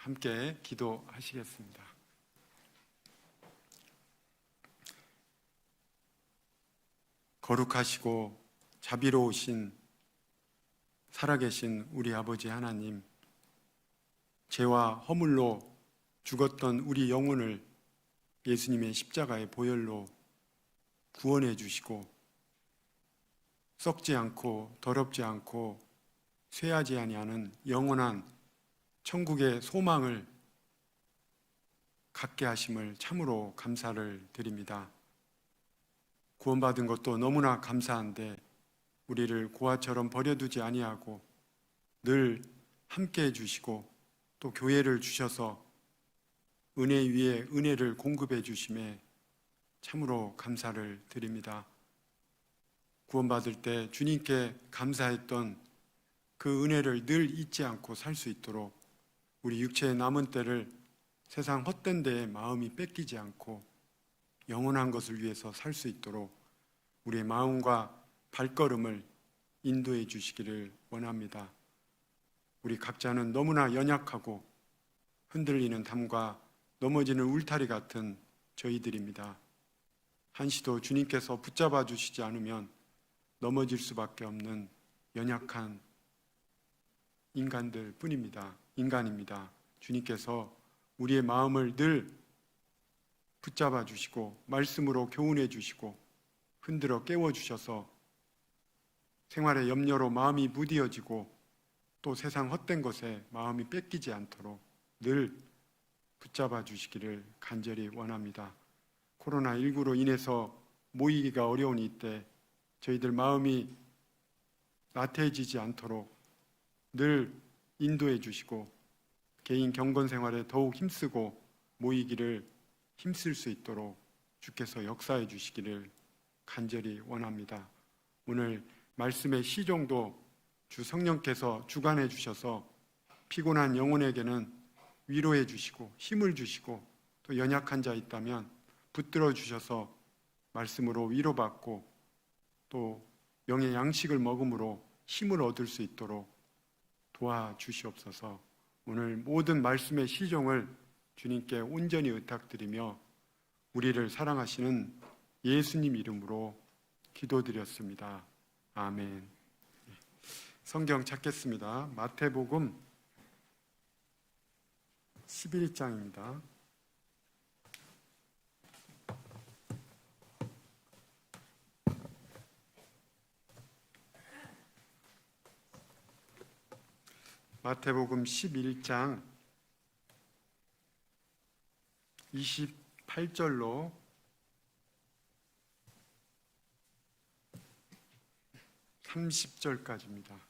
함께 기도하시겠습니다. 거룩하시고 자비로우신 살아계신 우리 아버지 하나님, 죄와 허물로 죽었던 우리 영혼을 예수님의 십자가의 보혈로 구원해 주시고 썩지 않고 더럽지 않고 쇠하지 아니하는 영원한 천국의 소망을 갖게 하심을 참으로 감사를 드립니다. 구원받은 것도 너무나 감사한데 우리를 고아처럼 버려두지 아니하고 늘 함께해 주시고 또 교회를 주셔서 은혜 위에 은혜를 공급해 주심에 참으로 감사를 드립니다. 구원받을 때 주님께 감사했던 그 은혜를 늘 잊지 않고 살 수 있도록 우리 육체의 남은 때를 세상 헛된 데에 마음이 뺏기지 않고 영원한 것을 위해서 살 수 있도록 우리의 마음과 발걸음을 인도해 주시기를 원합니다. 우리 각자는 너무나 연약하고 흔들리는 담과 넘어지는 울타리 같은 저희들입니다. 한시도 주님께서 붙잡아 주시지 않으면 넘어질 수밖에 없는 연약한 인간입니다. 주님께서 우리의 마음을 늘 붙잡아 주시고 말씀으로 교훈해 주시고 흔들어 깨워 주셔서 생활의 염려로 마음이 무디어지고 또 세상 헛된 것에 마음이 뺏기지 않도록 늘 붙잡아 주시기를 간절히 원합니다. 코로나19로 인해서 모이기가 어려운 이때 저희들 마음이 나태해지지 않도록 늘 인도해 주시고 개인 경건 생활에 더욱 힘쓰고 모이기를 힘쓸 수 있도록 주께서 역사해 주시기를 간절히 원합니다. 오늘 말씀의 시종도 주 성령께서 주관해 주셔서 피곤한 영혼에게는 위로해 주시고 힘을 주시고 또 연약한 자 있다면 붙들어 주셔서 말씀으로 위로받고 또 영의 양식을 먹음으로 힘을 얻을 수 있도록 도와주시옵소서. 오늘 모든 말씀의 시종을 주님께 온전히 의탁드리며 우리를 사랑하시는 예수님 이름으로 기도드렸습니다. 아멘. 성경 찾겠습니다. 마태복음 11장입니다. 마태복음 11장 28절로 30절까지입니다.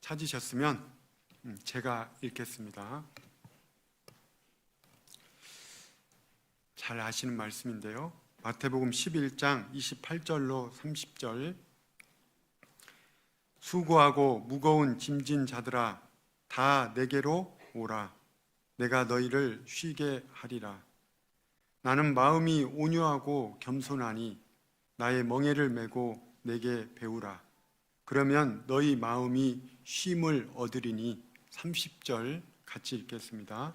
찾으셨으면 제가 읽겠습니다. 잘 아시는 말씀인데요. 마태복음 11장 28절로 30절. 수고하고 무거운 짐진 자들아 다 내게로 오라. 내가 너희를 쉬게 하리라. 나는 마음이 온유하고 겸손하니 나의 멍에를 메고 내게 배우라. 그러면 너희 마음이 쉼을 얻으리니. 30절 같이 읽겠습니다.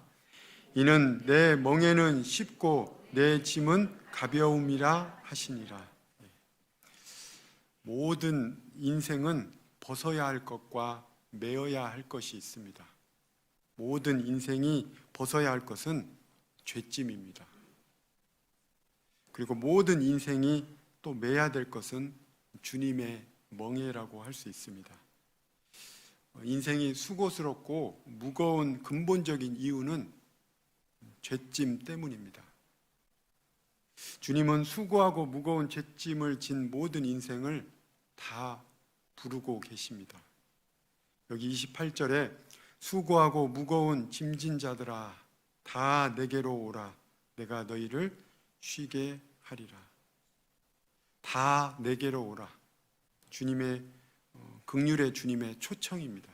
이는 내 멍에는 쉽고 내 짐은 가벼움이라 하시니라. 모든 인생은 벗어야 할 것과 메어야 할 것이 있습니다. 모든 인생이 벗어야 할 것은 죄짐입니다. 그리고 모든 인생이 또 메야 될 것은 주님의 멍에라고 할 수 있습니다. 인생이 수고스럽고 무거운 근본적인 이유는 죄짐 때문입니다. 주님은 수고하고 무거운 죄짐을 진 모든 인생을 다 부르고 계십니다. 여기 28절에 수고하고 무거운 짐진 자들아 다 내게로 오라. 내가 너희를 쉬게 하리라. 다 내게로 오라. 주님의 긍휼의 주님의 초청입니다.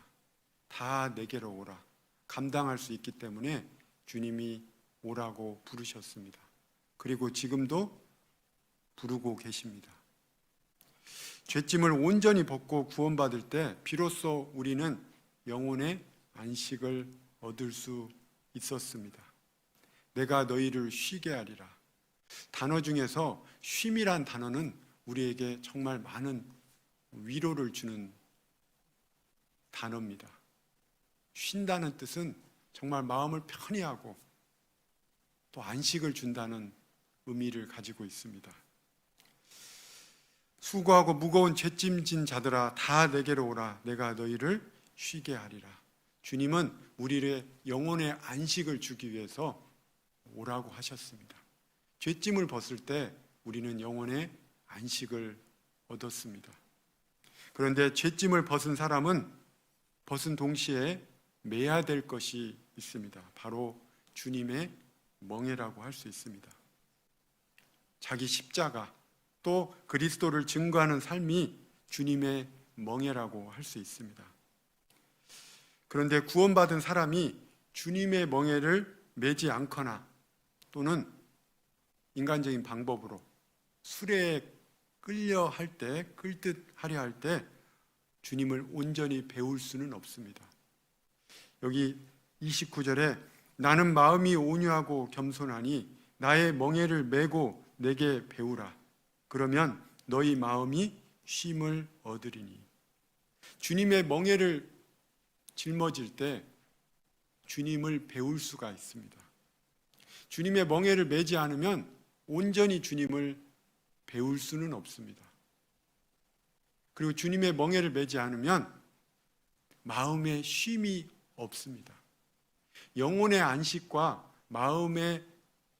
다 내게로 오라. 감당할 수 있기 때문에 주님이 오라고 부르셨습니다. 그리고 지금도 부르고 계십니다. 죄짐을 온전히 벗고 구원받을 때 비로소 우리는 영혼의 안식을 얻을 수 있었습니다. 내가 너희를 쉬게 하리라. 단어 중에서 쉼이란 단어는 우리에게 정말 많은 위로를 주는 단어입니다. 쉰다는 뜻은 정말 마음을 편히 하고 또 안식을 준다는 의미를 가지고 있습니다. 수고하고 무거운 죄짐 진 자들아 다 내게로 오라. 내가 너희를 쉬게 하리라. 주님은 우리의 영혼의 안식을 주기 위해서 오라고 하셨습니다. 죄짐을 벗을 때 우리는 영혼의 안식을 얻었습니다. 그런데 죄짐을 벗은 사람은 벗은 동시에 매야 될 것이 있습니다. 바로 주님의 멍에라고 할 수 있습니다. 자기 십자가 또 그리스도를 증거하는 삶이 주님의 멍에라고 할 수 있습니다. 그런데 구원받은 사람이 주님의 멍에를 매지 않거나 또는 인간적인 방법으로 수레에 끌려 할 때, 끌듯 하려 할 때 주님을 온전히 배울 수는 없습니다. 여기 29절에 나는 마음이 온유하고 겸손하니 나의 멍에를 메고 내게 배우라. 그러면 너희 마음이 쉼을 얻으리니. 주님의 멍에를 짊어질 때 주님을 배울 수가 있습니다. 주님의 멍에를 매지 않으면 온전히 주님을 배울 수는 없습니다. 그리고 주님의 멍에를 매지 않으면 마음의 쉼이 없습니다. 영혼의 안식과 마음의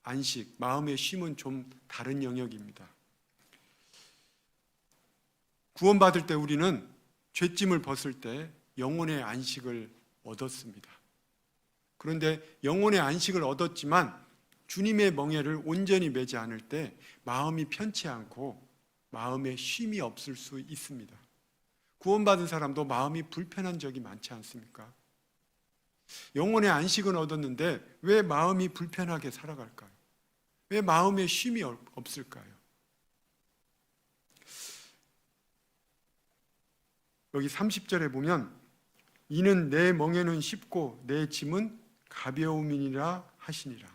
안식, 마음의 쉼은 좀 다른 영역입니다. 구원받을 때 우리는 죄짐을 벗을 때 영혼의 안식을 얻었습니다. 그런데 영혼의 안식을 얻었지만 주님의 멍에를 온전히 매지 않을 때 마음이 편치 않고 마음에 쉼이 없을 수 있습니다. 구원받은 사람도 마음이 불편한 적이 많지 않습니까? 영혼의 안식은 얻었는데 왜 마음이 불편하게 살아갈까요? 왜 마음에 쉼이 없을까요? 여기 30절에 보면 이는 내 멍에는 쉽고 내 짐은 가벼움이니라 하시니라.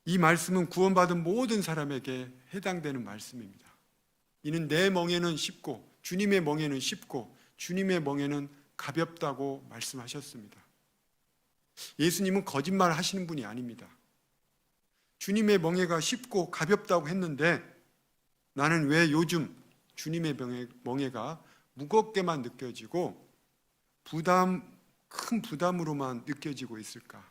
이 말씀은 구원받은 모든 사람에게 해당되는 말씀입니다. 이는 내 멍에는 쉽고 주님의 멍에는 쉽고 주님의 멍에는 가볍다고 말씀하셨습니다. 예수님은 거짓말 하시는 분이 아닙니다. 주님의 멍에가 쉽고 가볍다고 했는데 나는 왜 요즘 주님의 멍에가 무겁게만 느껴지고 큰 부담으로만 느껴지고 있을까?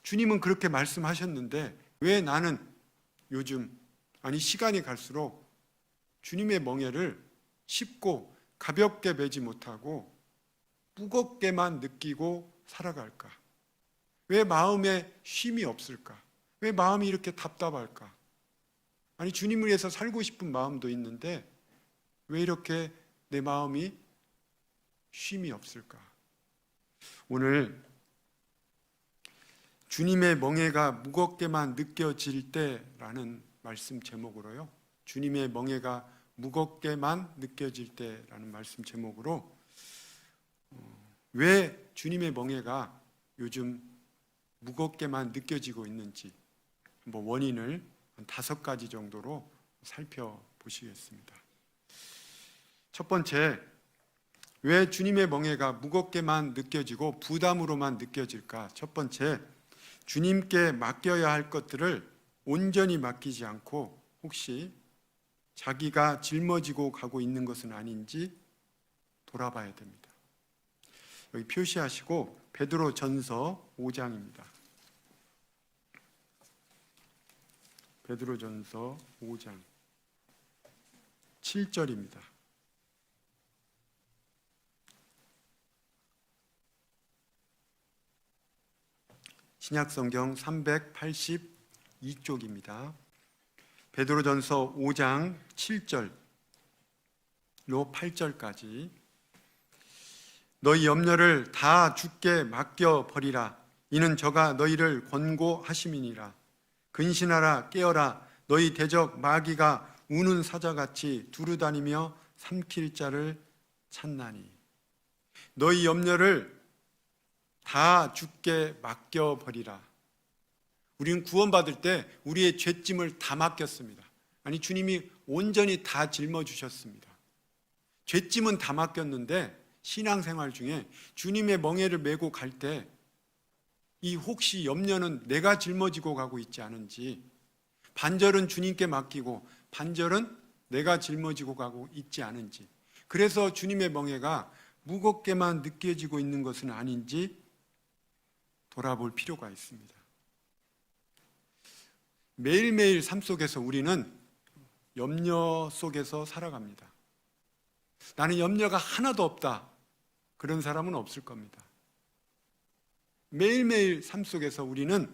주님은 그렇게 말씀하셨는데 왜 나는 요즘, 아니 시간이 갈수록 주님의 멍에를 쉽고 가볍게 매지 못하고 무겁게만 느끼고 살아갈까? 왜 마음에 쉼이 없을까? 왜 마음이 이렇게 답답할까? 아니 주님을 위해서 살고 싶은 마음도 있는데 왜 이렇게 내 마음이 쉼이 없을까? 오늘 주님의 멍에가 무겁게만 느껴질 때라는 말씀 제목으로요. 주님의 멍에가 무겁게만 느껴질 때라는 말씀 제목으로 왜 주님의 멍에가 요즘 무겁게만 느껴지고 있는지 원인을 한 5가지 정도로 살펴보시겠습니다. 첫 번째, 왜 주님의 멍에가 무겁게만 느껴지고 부담으로만 느껴질까? 첫 번째, 주님께 맡겨야 할 것들을 온전히 맡기지 않고 혹시 자기가 짊어지고 가고 있는 것은 아닌지 돌아봐야 됩니다. 여기 표시하시고 베드로전서 5장입니다. 베드로전서 5장 7절입니다. 신약성경 382쪽입니다. 베드로전서 5장 7절로 8절까지 너희 염려를 다 주께 맡겨버리라. 이는 저가 너희를 권고하심이니라. 근신하라 깨어라 너희 대적 마귀가 우는 사자같이 두루다니며 삼킬 자를 찾나니. 너희 염려를 다 주께 맡겨버리라. 우리는 구원받을 때 우리의 죄짐을 다 맡겼습니다. 아니, 주님이 온전히 다 짊어주셨습니다. 죄짐은 다 맡겼는데 신앙생활 중에 주님의 멍에를 메고 갈 때 이 혹시 염려는 내가 짊어지고 가고 있지 않은지, 반절은 주님께 맡기고 반절은 내가 짊어지고 가고 있지 않은지, 그래서 주님의 멍에가 무겁게만 느껴지고 있는 것은 아닌지 돌아볼 필요가 있습니다. 매일매일 삶 속에서 우리는 염려 속에서 살아갑니다. 나는 염려가 하나도 없다, 그런 사람은 없을 겁니다. 매일매일 삶 속에서 우리는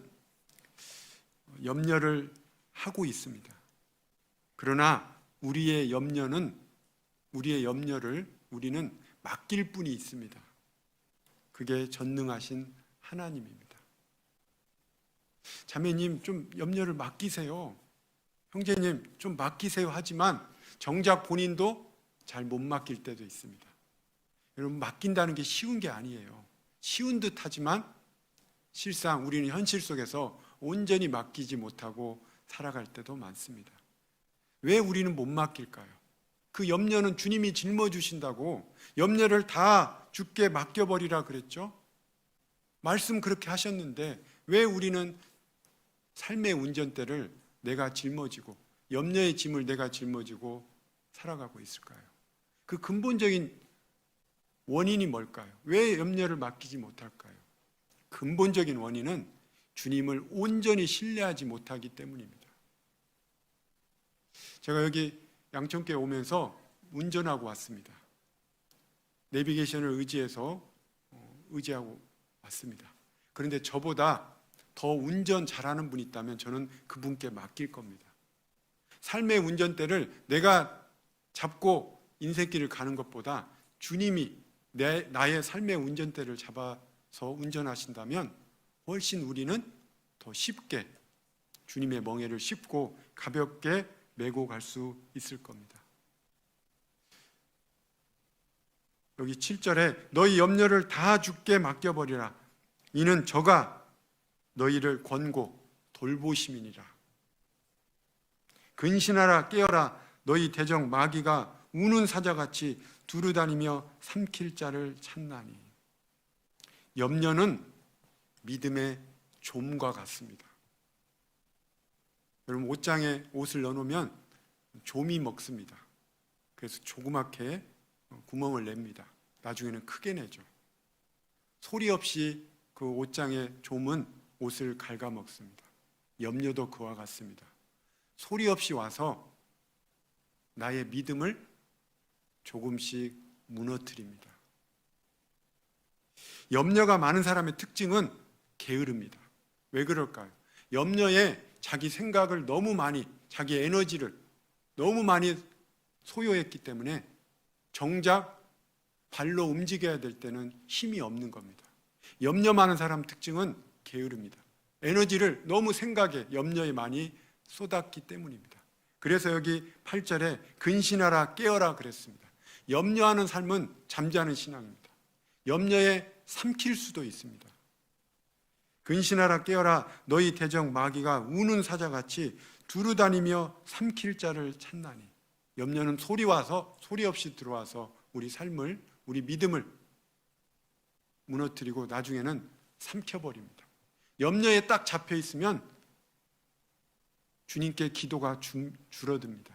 염려를 하고 있습니다. 그러나 우리의 염려를 우리는 맡길 뿐이 있습니다. 그게 전능하신 하나님입니다. 자매님, 좀 염려를 맡기세요. 형제님, 좀 맡기세요. 하지만 정작 본인도 잘 못 맡길 때도 있습니다. 여러분, 맡긴다는 게 쉬운 게 아니에요. 쉬운 듯 하지만 실상 우리는 현실 속에서 온전히 맡기지 못하고 살아갈 때도 많습니다. 왜 우리는 못 맡길까요? 그 염려는 주님이 짊어주신다고 염려를 다 주께 맡겨버리라 그랬죠? 말씀 그렇게 하셨는데 왜 우리는 삶의 운전대를 내가 짊어지고 염려의 짐을 내가 짊어지고 살아가고 있을까요? 그 근본적인 원인이 뭘까요? 왜 염려를 맡기지 못할까요? 근본적인 원인은 주님을 온전히 신뢰하지 못하기 때문입니다. 제가 여기 양천교회 오면서 운전하고 왔습니다. 내비게이션을 의지하고 왔습니다. 그런데 저보다 더 운전 잘하는 분이 있다면 저는 그분께 맡길 겁니다. 삶의 운전대를 내가 잡고 인생길을 가는 것보다 주님이 나의 삶의 운전대를 잡아서 운전하신다면 훨씬 우리는 더 쉽게 주님의 멍에를 쉽고 가볍게 메고 갈 수 있을 겁니다. 여기 7절에 너희 염려를 다 주께 맡겨버리라. 이는 저가 너희를 권고 돌보심이니라. 근신하라, 깨어라. 너희 대적 마귀가 우는 사자같이 두루다니며 삼킬 자를 찾나니. 염려는 믿음의 좀과 같습니다. 여러분, 옷장에 옷을 넣어놓으면 좀이 먹습니다. 그래서 조그맣게 구멍을 냅니다. 나중에는 크게 내죠. 소리 없이 그 옷장의 좀은 옷을 갉아먹습니다. 염려도 그와 같습니다. 소리 없이 와서 나의 믿음을 조금씩 무너뜨립니다. 염려가 많은 사람의 특징은 게으릅니다. 왜 그럴까요? 염려에 자기 생각을 너무 많이, 자기 에너지를 너무 많이 소요했기 때문에 정작 발로 움직여야 될 때는 힘이 없는 겁니다. 염려 많은 사람 특징은 게으릅니다. 에너지를 너무 생각에, 염려에 많이 쏟았기 때문입니다. 그래서 여기 8절에 근신하라, 깨어라 그랬습니다. 염려하는 삶은 잠자는 신앙입니다. 염려에 삼킬 수도 있습니다. 근신하라, 깨어라. 너희 대적 마귀가 우는 사자같이 두루다니며 삼킬 자를 찾나니. 염려는 소리 없이 들어와서 우리 삶을, 우리 믿음을 무너뜨리고 나중에는 삼켜버립니다. 염려에 딱 잡혀 있으면 주님께 기도가 줄어듭니다.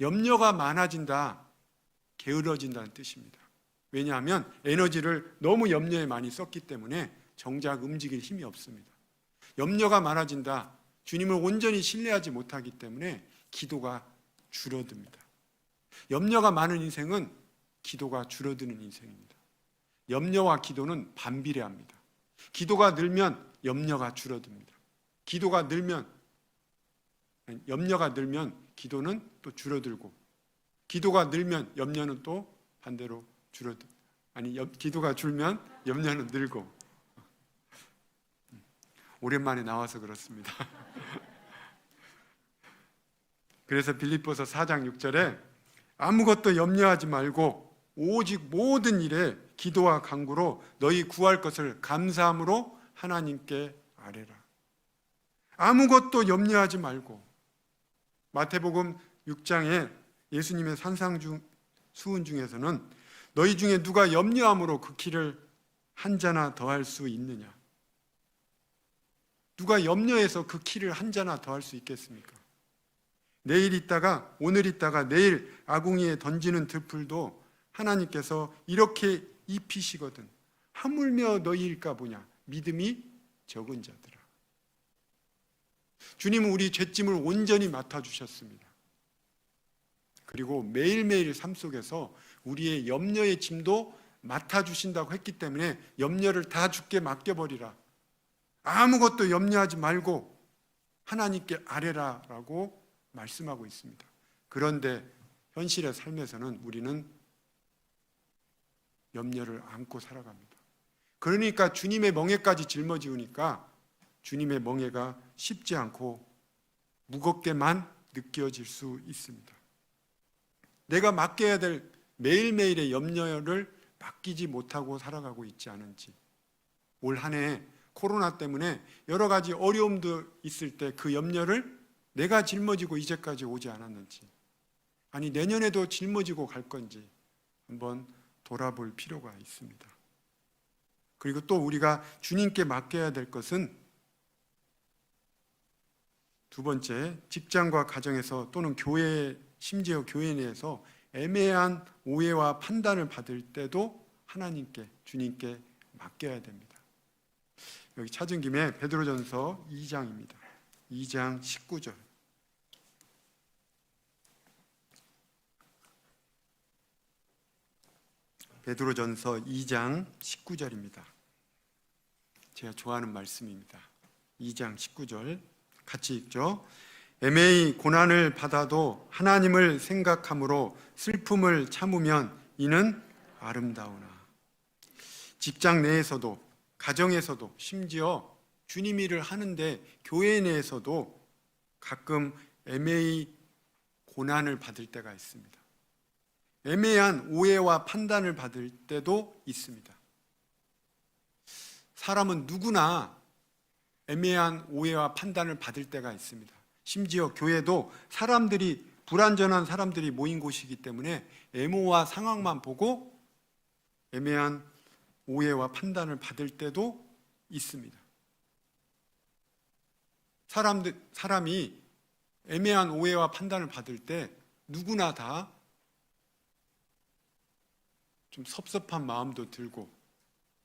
염려가 많아진다, 게으러진다는 뜻입니다. 왜냐하면 에너지를 너무 염려에 많이 썼기 때문에 정작 움직일 힘이 없습니다. 염려가 많아진다, 주님을 온전히 신뢰하지 못하기 때문에 기도가 줄어듭니다. 염려가 많은 인생은 기도가 줄어드는 인생입니다. 염려와 기도는 반비례합니다. 기도가 늘면 염려가 줄어듭니다. 염려가 늘면 기도는 또 줄어들고, 기도가 늘면 염려는 또 반대로 기도가 줄면 염려는 늘고. 오랜만에 나와서 그렇습니다. 그래서 빌립보서 4장 6절에 아무것도 염려하지 말고 오직 모든 일에 기도와 간구로 너희 구할 것을 감사함으로 하나님께 아뢰라. 아무것도 염려하지 말고. 마태복음 6장에 예수님의 산상수훈 중에서는 너희 중에 누가 염려함으로 그 키를 한 자나 더할 수 있느냐? 누가 염려해서 그 키를 한 자나 더할 수 있겠습니까? 내일 있다가 오늘 있다가 내일 아궁이에 던지는 들풀도 하나님께서 이렇게 입히시거든. 하물며 너희일까 보냐? 믿음이 적은 자들아. 주님은 우리 죄짐을 온전히 맡아주셨습니다. 그리고 매일매일 삶 속에서 우리의 염려의 짐도 맡아주신다고 했기 때문에 염려를 다 주께 맡겨버리라. 아무것도 염려하지 말고 하나님께 아뢰라 라고 말씀하고 있습니다. 그런데 현실의 삶에서는 우리는 염려를 안고 살아갑니다. 그러니까 주님의 멍에까지 짊어지우니까 주님의 멍에가 쉽지 않고 무겁게만 느껴질 수 있습니다. 내가 맡겨야 될 매일매일의 염려를 맡기지 못하고 살아가고 있지 않은지, 올 한 해 코로나 때문에 여러 가지 어려움도 있을 때 그 염려를 내가 짊어지고 이제까지 오지 않았는지, 아니 내년에도 짊어지고 갈 건지 한번 돌아볼 필요가 있습니다. 그리고 또 우리가 주님께 맡겨야 될 것은 두 번째, 직장과 가정에서 또는 교회, 심지어 교회 내에서 애매한 오해와 판단을 받을 때도 하나님께, 주님께 맡겨야 됩니다. 여기 찾은 김에 베드로전서 2장입니다. 2장 19절. 베드로전서 2장 19절입니다. 제가 좋아하는 말씀입니다. 2장 19절 같이 읽죠. 애매히 고난을 받아도 하나님을 생각함으로 슬픔을 참으면 이는 아름다우나. 직장 내에서도 가정에서도 심지어 주님 일을 하는데 교회 내에서도 가끔 애매히 고난을 받을 때가 있습니다. 애매한 오해와 판단을 받을 때도 있습니다. 사람은 누구나 애매한 오해와 판단을 받을 때가 있습니다. 심지어 교회도 사람들이, 불완전한 사람들이 모인 곳이기 때문에 애모와 상황만 보고 애매한 오해와 판단을 받을 때도 있습니다. 사람이 애매한 오해와 판단을 받을 때 누구나 다 좀 섭섭한 마음도 들고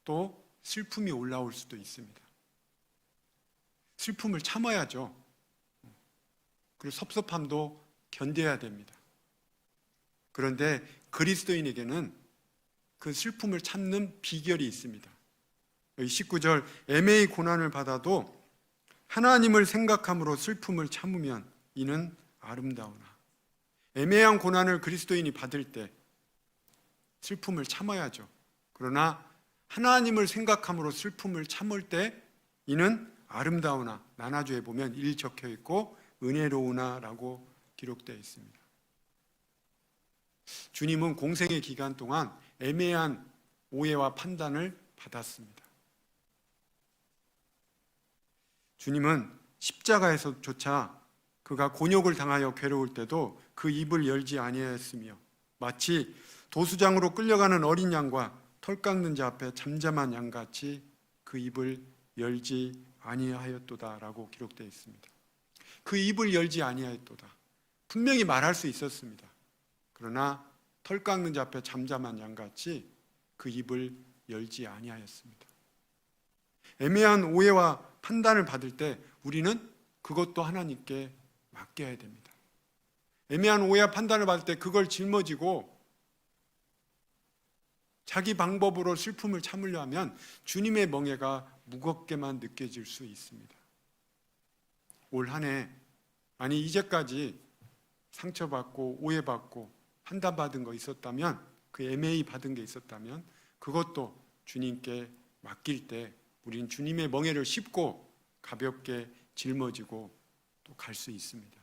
또 슬픔이 올라올 수도 있습니다. 슬픔을 참아야죠. 그리고 섭섭함도 견뎌야 됩니다. 그런데 그리스도인에게는 그 슬픔을 참는 비결이 있습니다. 여기 19절, 애매히 고난을 받아도 하나님을 생각함으로 슬픔을 참으면 이는 아름다우나. 애매한 고난을 그리스도인이 받을 때 슬픔을 참아야죠. 그러나 하나님을 생각함으로 슬픔을 참을 때 이는 아름다우나. 나나주에 보면 일 적혀 있고 은혜로우나 라고 기록되어 있습니다. 주님은 공생의 기간 동안 애매한 오해와 판단을 받았습니다. 주님은 십자가에서조차 그가 곤욕을 당하여 괴로울 때도 그 입을 열지 아니하였으며 마치 도수장으로 끌려가는 어린 양과 털 깎는 자 앞에 잠잠한 양같이 그 입을 열지 아니하였도다라고 기록되어 있습니다. 그 입을 열지 아니하였도다. 분명히 말할 수 있었습니다. 그러나 털 깎는 자 앞에 잠잠한 양같이 그 입을 열지 아니하였습니다. 애매한 오해와 판단을 받을 때 우리는 그것도 하나님께 맡겨야 됩니다. 애매한 오해와 판단을 받을 때 그걸 짊어지고 자기 방법으로 슬픔을 참으려 하면 주님의 멍에가 무겁게만 느껴질 수 있습니다. 올 한 해, 아니 이제까지 상처받고 오해받고 판단받은 거 있었다면, 그 애매히 받은 게 있었다면 그것도 주님께 맡길 때 우리는 주님의 멍에를 씹고 가볍게 짊어지고 또 갈 수 있습니다.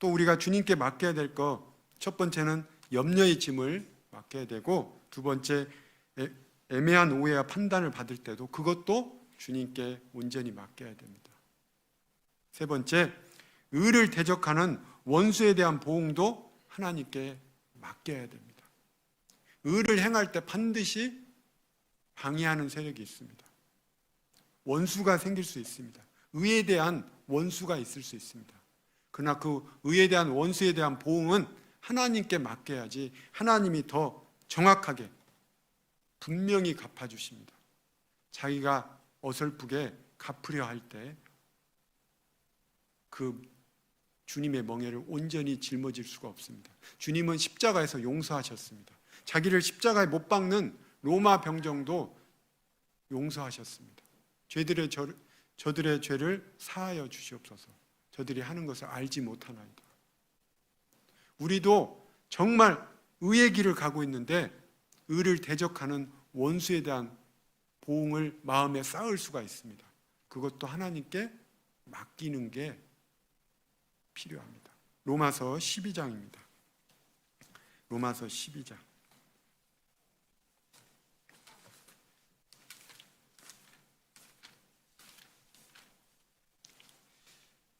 또 우리가 주님께 맡겨야 될 것, 첫 번째는 염려의 짐을 맡겨야 되고, 두 번째 애매한 오해와 판단을 받을 때도 그것도 주님께 온전히 맡겨야 됩니다. 세 번째, 의를 대적하는 원수에 대한 보응도 하나님께 맡겨야 됩니다. 의를 행할 때 반드시 방해하는 세력이 있습니다. 원수가 생길 수 있습니다. 의에 대한 원수가 있을 수 있습니다. 그러나 그 의에 대한 원수에 대한 보응은 하나님께 맡겨야지 하나님이 더 정확하게 분명히 갚아주십니다. 자기가 어설프게 갚으려 할 때 그 주님의 멍에를 온전히 짊어질 수가 없습니다. 주님은 십자가에서 용서하셨습니다. 자기를 십자가에 못 박는 로마 병정도 용서하셨습니다. 저들의 죄를 사하여 주시옵소서. 저들이 하는 것을 알지 못하나이다. 우리도 정말 의의 길을 가고 있는데 의를 대적하는 원수에 대한 보응을 마음에 쌓을 수가 있습니다. 그것도 하나님께 맡기는 게 필요합니다. 로마서 12장입니다. 로마서 12장.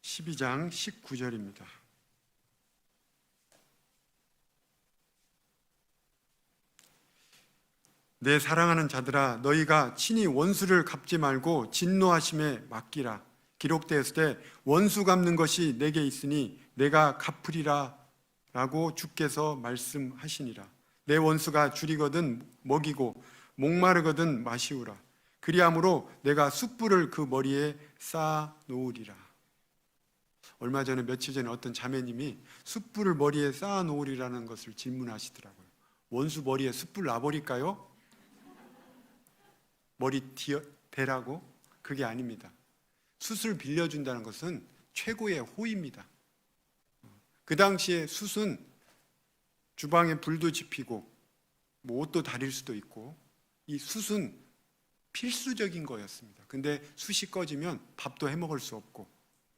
12장 19절입니다. 내 사랑하는 자들아, 너희가 친히 원수를 갚지 말고 진노하심에 맡기라. 기록되었을 때 원수 갚는 것이 내게 있으니 내가 갚으리라 라고 주께서 말씀하시니라. 내 원수가 줄이거든 먹이고 목마르거든 마시우라. 그리함으로 내가 숯불을 그 머리에 쌓아 놓으리라. 얼마 전에 며칠 전에 어떤 자매님이 숯불을 머리에 쌓아 놓으리라는 것을 질문하시더라고요. 원수 머리에 숯불 놔버릴까요? 머리 대라고? 그게 아닙니다. 숯을 빌려준다는 것은 최고의 호의입니다. 그 당시에 숯은 주방에 불도 지피고 옷도 다릴 수도 있고 이 숯은 필수적인 거였습니다. 근데 숯이 꺼지면 밥도 해먹을 수 없고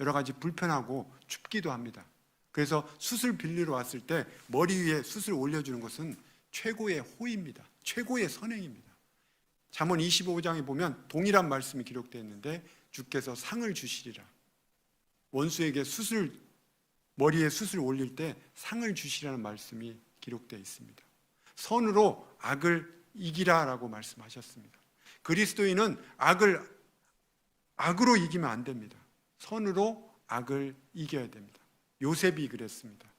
여러 가지 불편하고 춥기도 합니다. 그래서 숯을 빌리러 왔을 때 머리 위에 숯을 올려주는 것은 최고의 호의입니다. 최고의 선행입니다. 잠언 25장에 보면 동일한 말씀이 기록되어 있는데 주께서 상을 주시리라. 원수에게 머리에 숯을 올릴 때 상을 주시라는 말씀이 기록되어 있습니다. 선으로 악을 이기라라고 말씀하셨습니다. 그리스도인은 악으로 이기면 안 됩니다. 선으로 악을 이겨야 됩니다. 요셉이 그랬습니다.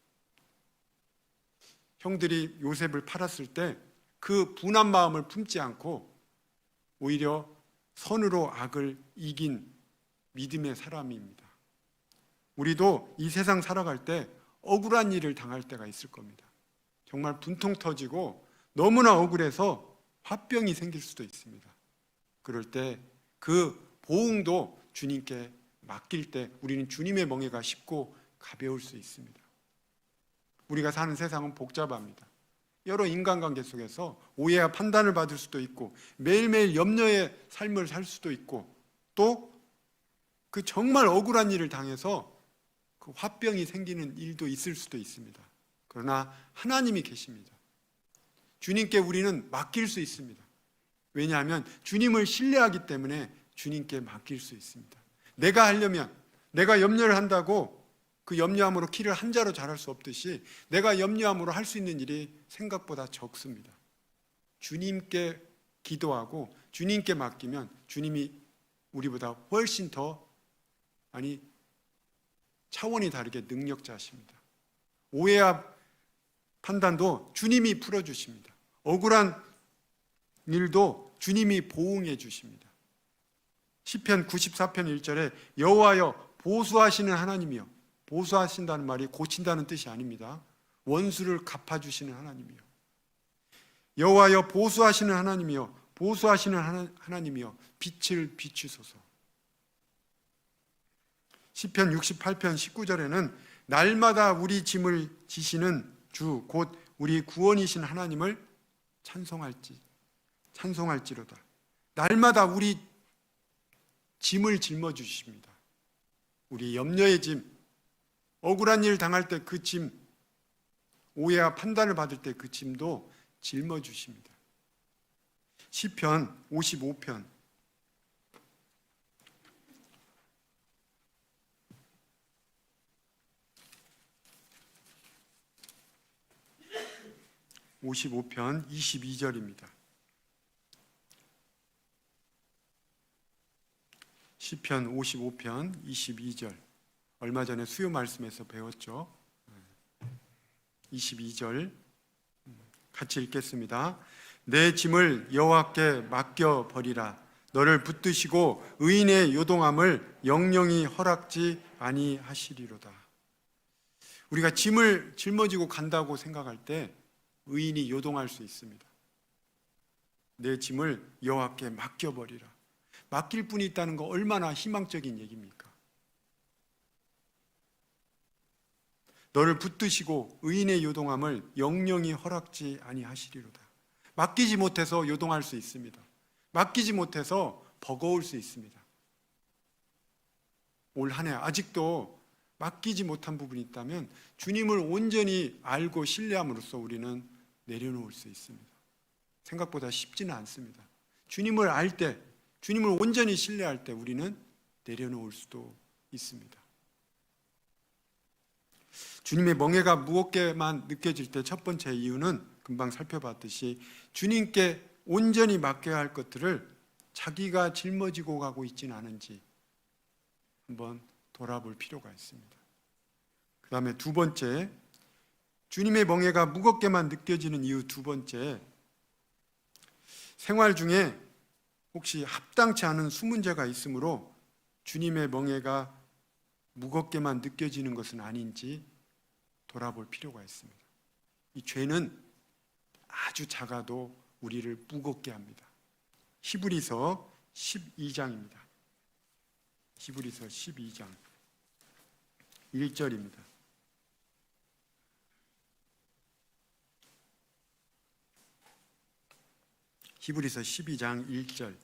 형들이 요셉을 팔았을 때 그 분한 마음을 품지 않고 오히려 선으로 악을 이긴 믿음의 사람입니다. 우리도 이 세상 살아갈 때 억울한 일을 당할 때가 있을 겁니다. 정말 분통 터지고 너무나 억울해서 화병이 생길 수도 있습니다. 그럴 때 그 보응도 주님께 맡길 때 우리는 주님의 멍에가 쉽고 가벼울 수 있습니다. 우리가 사는 세상은 복잡합니다. 여러 인간관계 속에서 오해와 판단을 받을 수도 있고 매일매일 염려의 삶을 살 수도 있고 또 그 정말 억울한 일을 당해서 그 화병이 생기는 일도 있을 수도 있습니다. 그러나 하나님이 계십니다. 주님께 우리는 맡길 수 있습니다. 왜냐하면 주님을 신뢰하기 때문에 주님께 맡길 수 있습니다. 내가 하려면 내가 염려를 한다고 그 염려함으로 키를 한 자로 자랄 수 없듯이 내가 염려함으로 할 수 있는 일이 생각보다 적습니다. 주님께 기도하고 주님께 맡기면 주님이 우리보다 훨씬 더 차원이 다르게 능력자십니다. 오해와 판단도 주님이 풀어주십니다. 억울한 일도 주님이 보응해 주십니다. 시편 94편 1절에 여호와여 보수하시는 하나님이여, 보수하신다는 말이 고친다는 뜻이 아닙니다. 원수를 갚아주시는 하나님이여, 여호와여 보수하시는 하나님이여, 보수하시는 하나님이여 빛을 비추소서. 시편 68편 19절에는 날마다 우리 짐을 지시는 주 곧 우리 구원이신 하나님을 찬송할지로다. 날마다 우리 짐을 짊어주십니다. 우리 염려의 짐, 억울한 일 당할 때 그 짐, 오해와 판단을 받을 때 그 짐도 짊어주십니다. 시편 55편 22절입니다. 시편 55편 22절. 얼마 전에 수요 말씀에서 배웠죠. 22절 같이 읽겠습니다. 내 짐을 여호와께 맡겨 버리라. 너를 붙드시고 의인의 요동함을 영영이 허락지 아니하시리로다. 우리가 짐을 짊어지고 간다고 생각할 때 의인이 요동할 수 있습니다. 내 짐을 여호와께 맡겨 버리라. 맡길 분이 있다는 거 얼마나 희망적인 얘기입니까? 너를 붙드시고 의인의 요동함을 영영이 허락지 아니하시리로다. 맡기지 못해서 요동할 수 있습니다. 맡기지 못해서 버거울 수 있습니다. 올 한 해 아직도 맡기지 못한 부분이 있다면 주님을 온전히 알고 신뢰함으로써 우리는 내려놓을 수 있습니다. 생각보다 쉽지는 않습니다. 주님을 알 때, 주님을 온전히 신뢰할 때 우리는 내려놓을 수도 있습니다. 주님의 멍에가 무겁게만 느껴질 때 첫 번째 이유는 금방 살펴봤듯이 주님께 온전히 맡겨야 할 것들을 자기가 짊어지고 가고 있지는 않은지 한번 돌아볼 필요가 있습니다. 그 다음에 두 번째, 주님의 멍에가 무겁게만 느껴지는 이유 두 번째, 생활 중에 혹시 합당치 않은 수문제가 있으므로 주님의 멍에가 무겁게만 느껴지는 것은 아닌지 돌아볼 필요가 있습니다. 이 죄는 아주 작아도 우리를 무겁게 합니다. 히브리서 12장입니다. 히브리서 12장 1절입니다. 히브리서 12장 1절.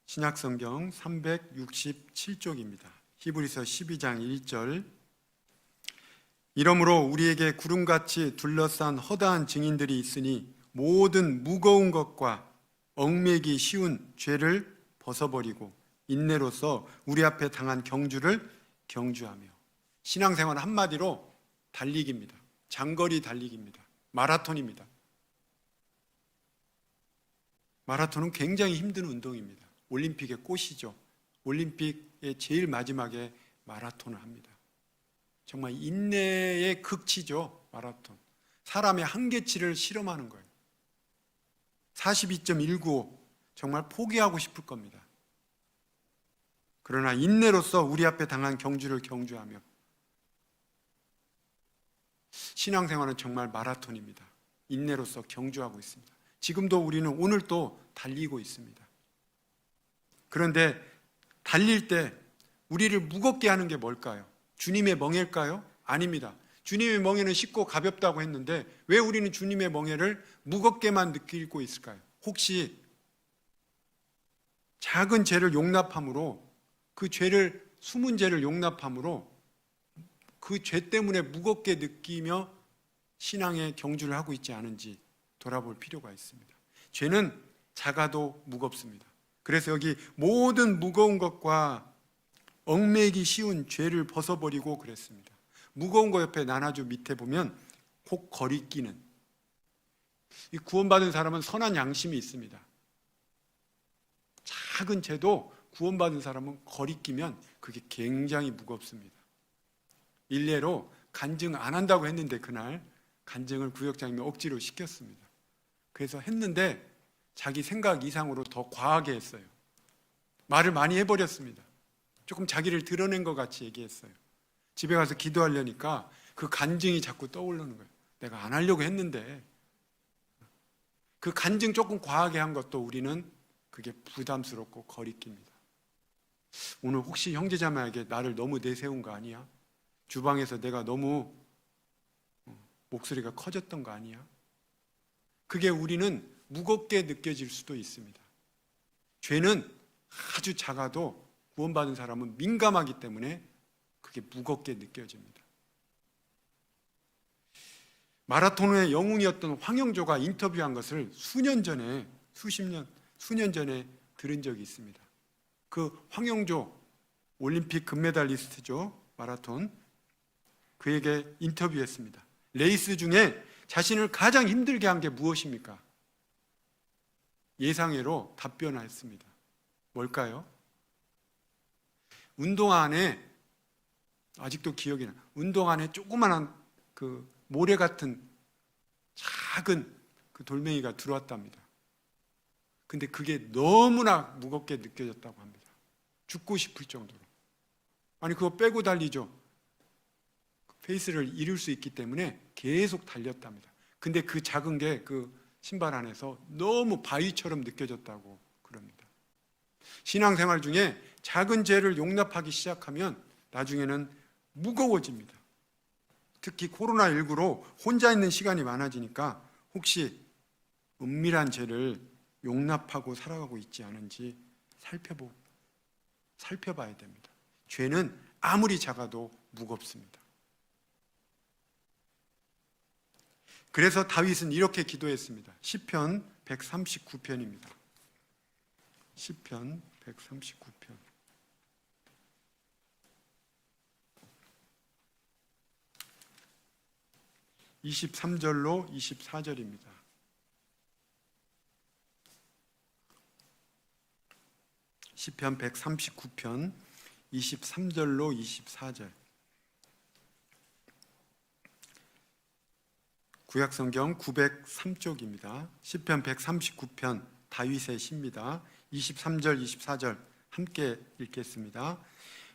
신약성경 367쪽입니다. 히브리서 12장 1절. 이러므로 우리에게 구름같이 둘러싼 허다한 증인들이 있으니 모든 무거운 것과 얽매기 쉬운 죄를 벗어버리고 인내로서 우리 앞에 당한 경주를 경주하며. 신앙생활 한마디로 달리기입니다. 장거리 달리기입니다. 마라톤입니다. 마라톤은 굉장히 힘든 운동입니다. 올림픽의 꽃이죠. 올림픽의 제일 마지막에 마라톤을 합니다. 정말 인내의 극치죠. 마라톤. 사람의 한계치를 실험하는 거예요. 42.195 정말 포기하고 싶을 겁니다. 그러나 인내로서 우리 앞에 당한 경주를 경주하며. 신앙생활은 정말 마라톤입니다. 인내로서 경주하고 있습니다. 지금도 우리는 오늘 또 달리고 있습니다. 그런데 달릴 때 우리를 무겁게 하는 게 뭘까요? 주님의 멍에일까요? 아닙니다. 주님의 멍에는 쉽고 가볍다고 했는데 왜 우리는 주님의 멍에를 무겁게만 느끼고 있을까요? 혹시 작은 죄를 용납함으로, 그 죄를, 숨은 죄를 용납함으로 그 죄 때문에 무겁게 느끼며 신앙의 경주를 하고 있지 않은지 돌아볼 필요가 있습니다. 죄는 작아도 무겁습니다. 그래서 여기 모든 무거운 것과 얽매기 쉬운 죄를 벗어버리고 그랬습니다. 무거운 거 옆에 나눠주 밑에 보면 혹 거리끼는, 이 구원받은 사람은 선한 양심이 있습니다. 작은 죄도 구원받은 사람은 거리끼면 그게 굉장히 무겁습니다. 일례로 간증 안 한다고 했는데 그날 간증을 구역장님이 억지로 시켰습니다. 그래서 했는데 자기 생각 이상으로 더 과하게 했어요. 말을 많이 해버렸습니다. 조금 자기를 드러낸 것 같이 얘기했어요. 집에 가서 기도하려니까 그 간증이 자꾸 떠오르는 거예요. 내가 안 하려고 했는데. 그 간증 조금 과하게 한 것도 우리는 그게 부담스럽고 거리낍니다. 오늘 혹시 형제자매에게 나를 너무 내세운 거 아니야? 주방에서 내가 너무 목소리가 커졌던 거 아니야? 그게 우리는 무겁게 느껴질 수도 있습니다. 죄는 아주 작아도 구원받은 사람은 민감하기 때문에 그게 무겁게 느껴집니다. 마라톤의 영웅이었던 황영조가 인터뷰한 것을 수년 전에 들은 적이 있습니다. 그 황영조 올림픽 금메달리스트죠. 마라톤. 그에게 인터뷰했습니다. 레이스 중에 자신을 가장 힘들게 한 게 무엇입니까? 예상외로 답변했습니다. 뭘까요? 운동화 안에, 아직도 기억이 나, 운동화 안에 조그만한 그 모래 같은 작은 그 돌멩이가 들어왔답니다. 근데 그게 너무나 무겁게 느껴졌다고 합니다. 죽고 싶을 정도로. 아니, 그거 빼고 달리죠. 페이스를 이룰 수 있기 때문에 계속 달렸답니다. 근데 그 작은 게 그 신발 안에서 너무 바위처럼 느껴졌다고 그럽니다. 신앙생활 중에 작은 죄를 용납하기 시작하면 나중에는 무거워집니다. 특히 코로나19로 혼자 있는 시간이 많아지니까 혹시 은밀한 죄를 용납하고 살아가고 있지 않은지 살펴봐야 됩니다. 죄는 아무리 작아도 무겁습니다. 그래서 다윗은 이렇게 기도했습니다. 시편 139편입니다. 시편 139편. 23절로 24절입니다. 시편 139편 23절로 24절. 구약성경 903쪽입니다. 시편 139편 다윗의 시입니다. 23절 24절 함께 읽겠습니다.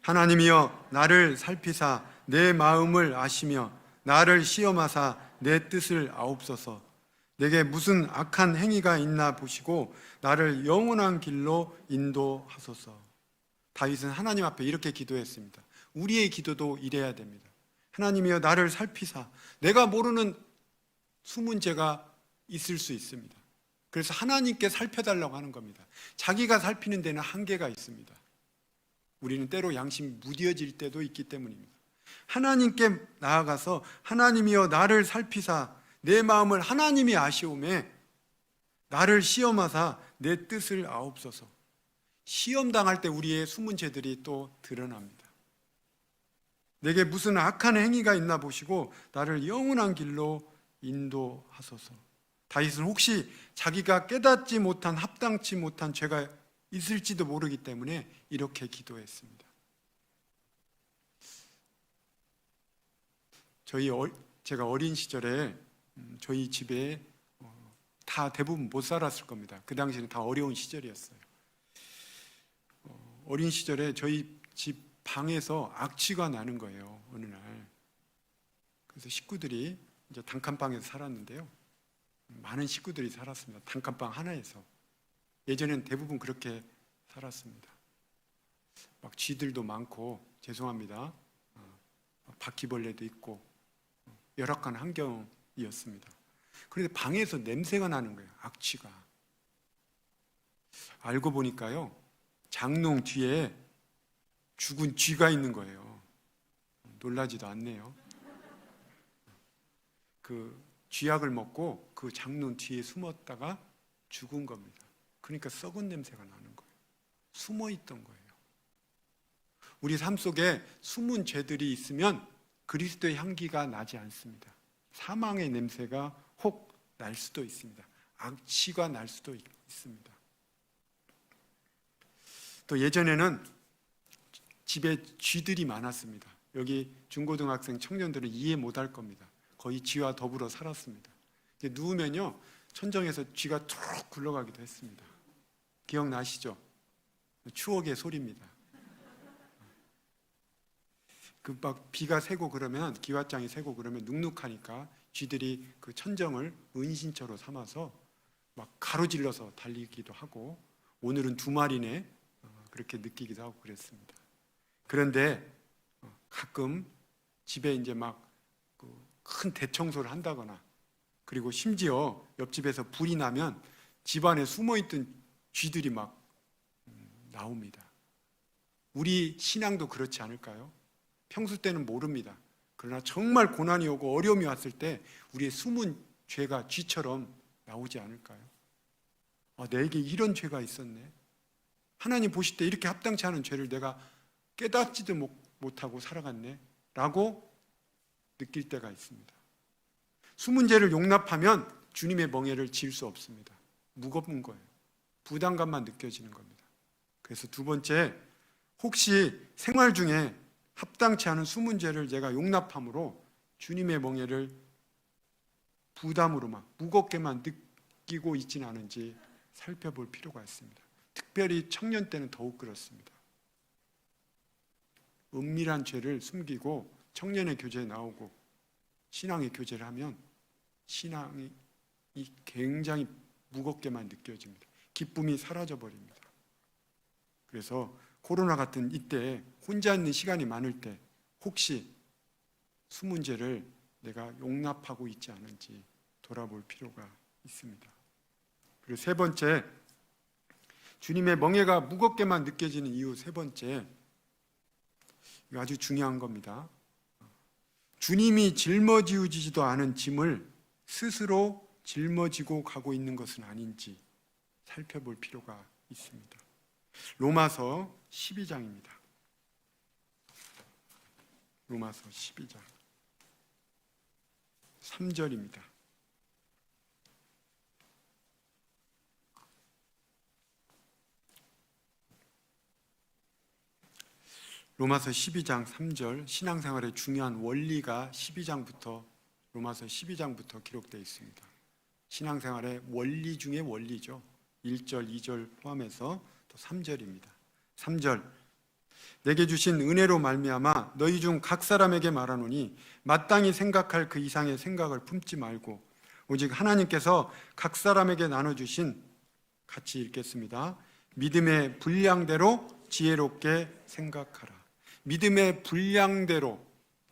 하나님이여 나를 살피사 내 마음을 아시며 나를 시험하사 내 뜻을 아옵소서. 내게 무슨 악한 행위가 있나 보시고 나를 영원한 길로 인도하소서. 다윗은 하나님 앞에 이렇게 기도했습니다. 우리의 기도도 이래야 됩니다. 하나님이여 나를 살피사. 내가 모르는 숨은 죄가 있을 수 있습니다. 그래서 하나님께 살펴달라고 하는 겁니다. 자기가 살피는 데는 한계가 있습니다. 우리는 때로 양심이 무뎌질 때도 있기 때문입니다. 하나님께 나아가서 하나님이여 나를 살피사 내 마음을 하나님이 아시오매 나를 시험하사 내 뜻을 아옵소서. 시험당할 때 우리의 숨은 죄들이 또 드러납니다. 내게 무슨 악한 행위가 있나 보시고 나를 영원한 길로 인도하소서. 다윗은 혹시 자기가 깨닫지 못한 합당치 못한 죄가 있을지도 모르기 때문에 이렇게 기도했습니다. 제가 어린 시절에 저희 집에 다 대부분 못 살았을 겁니다. 그 당시에는 다 어려운 시절이었어요. 어린 시절에 저희 집 방에서 악취가 나는 거예요. 어느 날. 그래서 식구들이 이제 단칸방에서 살았는데요. 많은 식구들이 살았습니다. 단칸방 하나에서. 예전엔 대부분 그렇게 살았습니다. 막 쥐들도 많고 죄송합니다. 바퀴벌레도 있고 열악한 환경이었습니다. 그런데 방에서 냄새가 나는 거예요. 악취가. 알고 보니까요. 장롱 뒤에 죽은 쥐가 있는 거예요. 놀라지도 않네요. 그 쥐약을 먹고 그 장롱 뒤에 숨었다가 죽은 겁니다. 그러니까 썩은 냄새가 나는 거예요. 숨어 있던 거예요. 우리 삶 속에 숨은 죄들이 있으면 그리스도의 향기가 나지 않습니다. 사망의 냄새가 혹 날 수도 있습니다. 악취가 날 수도 있습니다. 또 예전에는 집에 쥐들이 많았습니다. 여기 중고등학생 청년들은 이해 못할 겁니다. 거의 쥐와 더불어 살았습니다. 누우면요 천정에서 쥐가 툭 굴러가기도 했습니다. 기억나시죠? 추억의 소리입니다. 그 막 비가 새고 그러면 기왓장이 새고 그러면 눅눅하니까 쥐들이 그 천정을 은신처로 삼아서 막 가로질러서 달리기도 하고 오늘은 두 마리네 그렇게 느끼기도 하고 그랬습니다. 그런데 가끔 집에 이제 막 큰 대청소를 한다거나 그리고 심지어 옆집에서 불이 나면 집안에 숨어있던 쥐들이 막 나옵니다. 우리 신앙도 그렇지 않을까요? 평소 때는 모릅니다. 그러나 정말 고난이 오고 어려움이 왔을 때 우리의 숨은 죄가 쥐처럼 나오지 않을까요? 내게 이런 죄가 있었네. 하나님 보실 때 이렇게 합당치 않은 죄를 내가 깨닫지도 못하고 살아갔네 라고 느낄 때가 있습니다. 숨은 죄를 용납하면 주님의 멍에를 지을 수 없습니다. 무거운 거예요. 부담감만 느껴지는 겁니다. 그래서 두 번째, 혹시 생활 중에 합당치 않은 숨은 죄를 내가 용납함으로 주님의 멍에를 부담으로만 무겁게만 느끼고 있지는 않은지 살펴볼 필요가 있습니다. 특별히 청년 때는 더욱 그렇습니다. 은밀한 죄를 숨기고 청년의 교제에 나오고 신앙의 교제를 하면 신앙이 굉장히 무겁게만 느껴집니다. 기쁨이 사라져 버립니다. 그래서 코로나 같은 이때 혼자 있는 시간이 많을 때 혹시 숨은 죄를 내가 용납하고 있지 않은지 돌아볼 필요가 있습니다. 그리고 세 번째, 주님의 멍에가 무겁게만 느껴지는 이유 세 번째, 이거 아주 중요한 겁니다. 주님이 짊어지지도 않은 짐을 스스로 짊어지고 가고 있는 것은 아닌지 살펴볼 필요가 있습니다. 로마서 12장입니다. 로마서 12장 3절입니다. 로마서 12장 3절, 신앙생활의 중요한 원리가 12장부터 로마서 12장부터 기록되어 있습니다. 신앙생활의 원리 중에 원리죠. 1절, 2절 포함해서 또 3절입니다. 3절, 내게 주신 은혜로 말미암아 너희 중 각 사람에게 말하노니 마땅히 생각할 그 이상의 생각을 품지 말고 오직 하나님께서 각 사람에게 나눠주신, 같이 읽겠습니다. 믿음의 분량대로 지혜롭게 생각하라. 믿음의 분량대로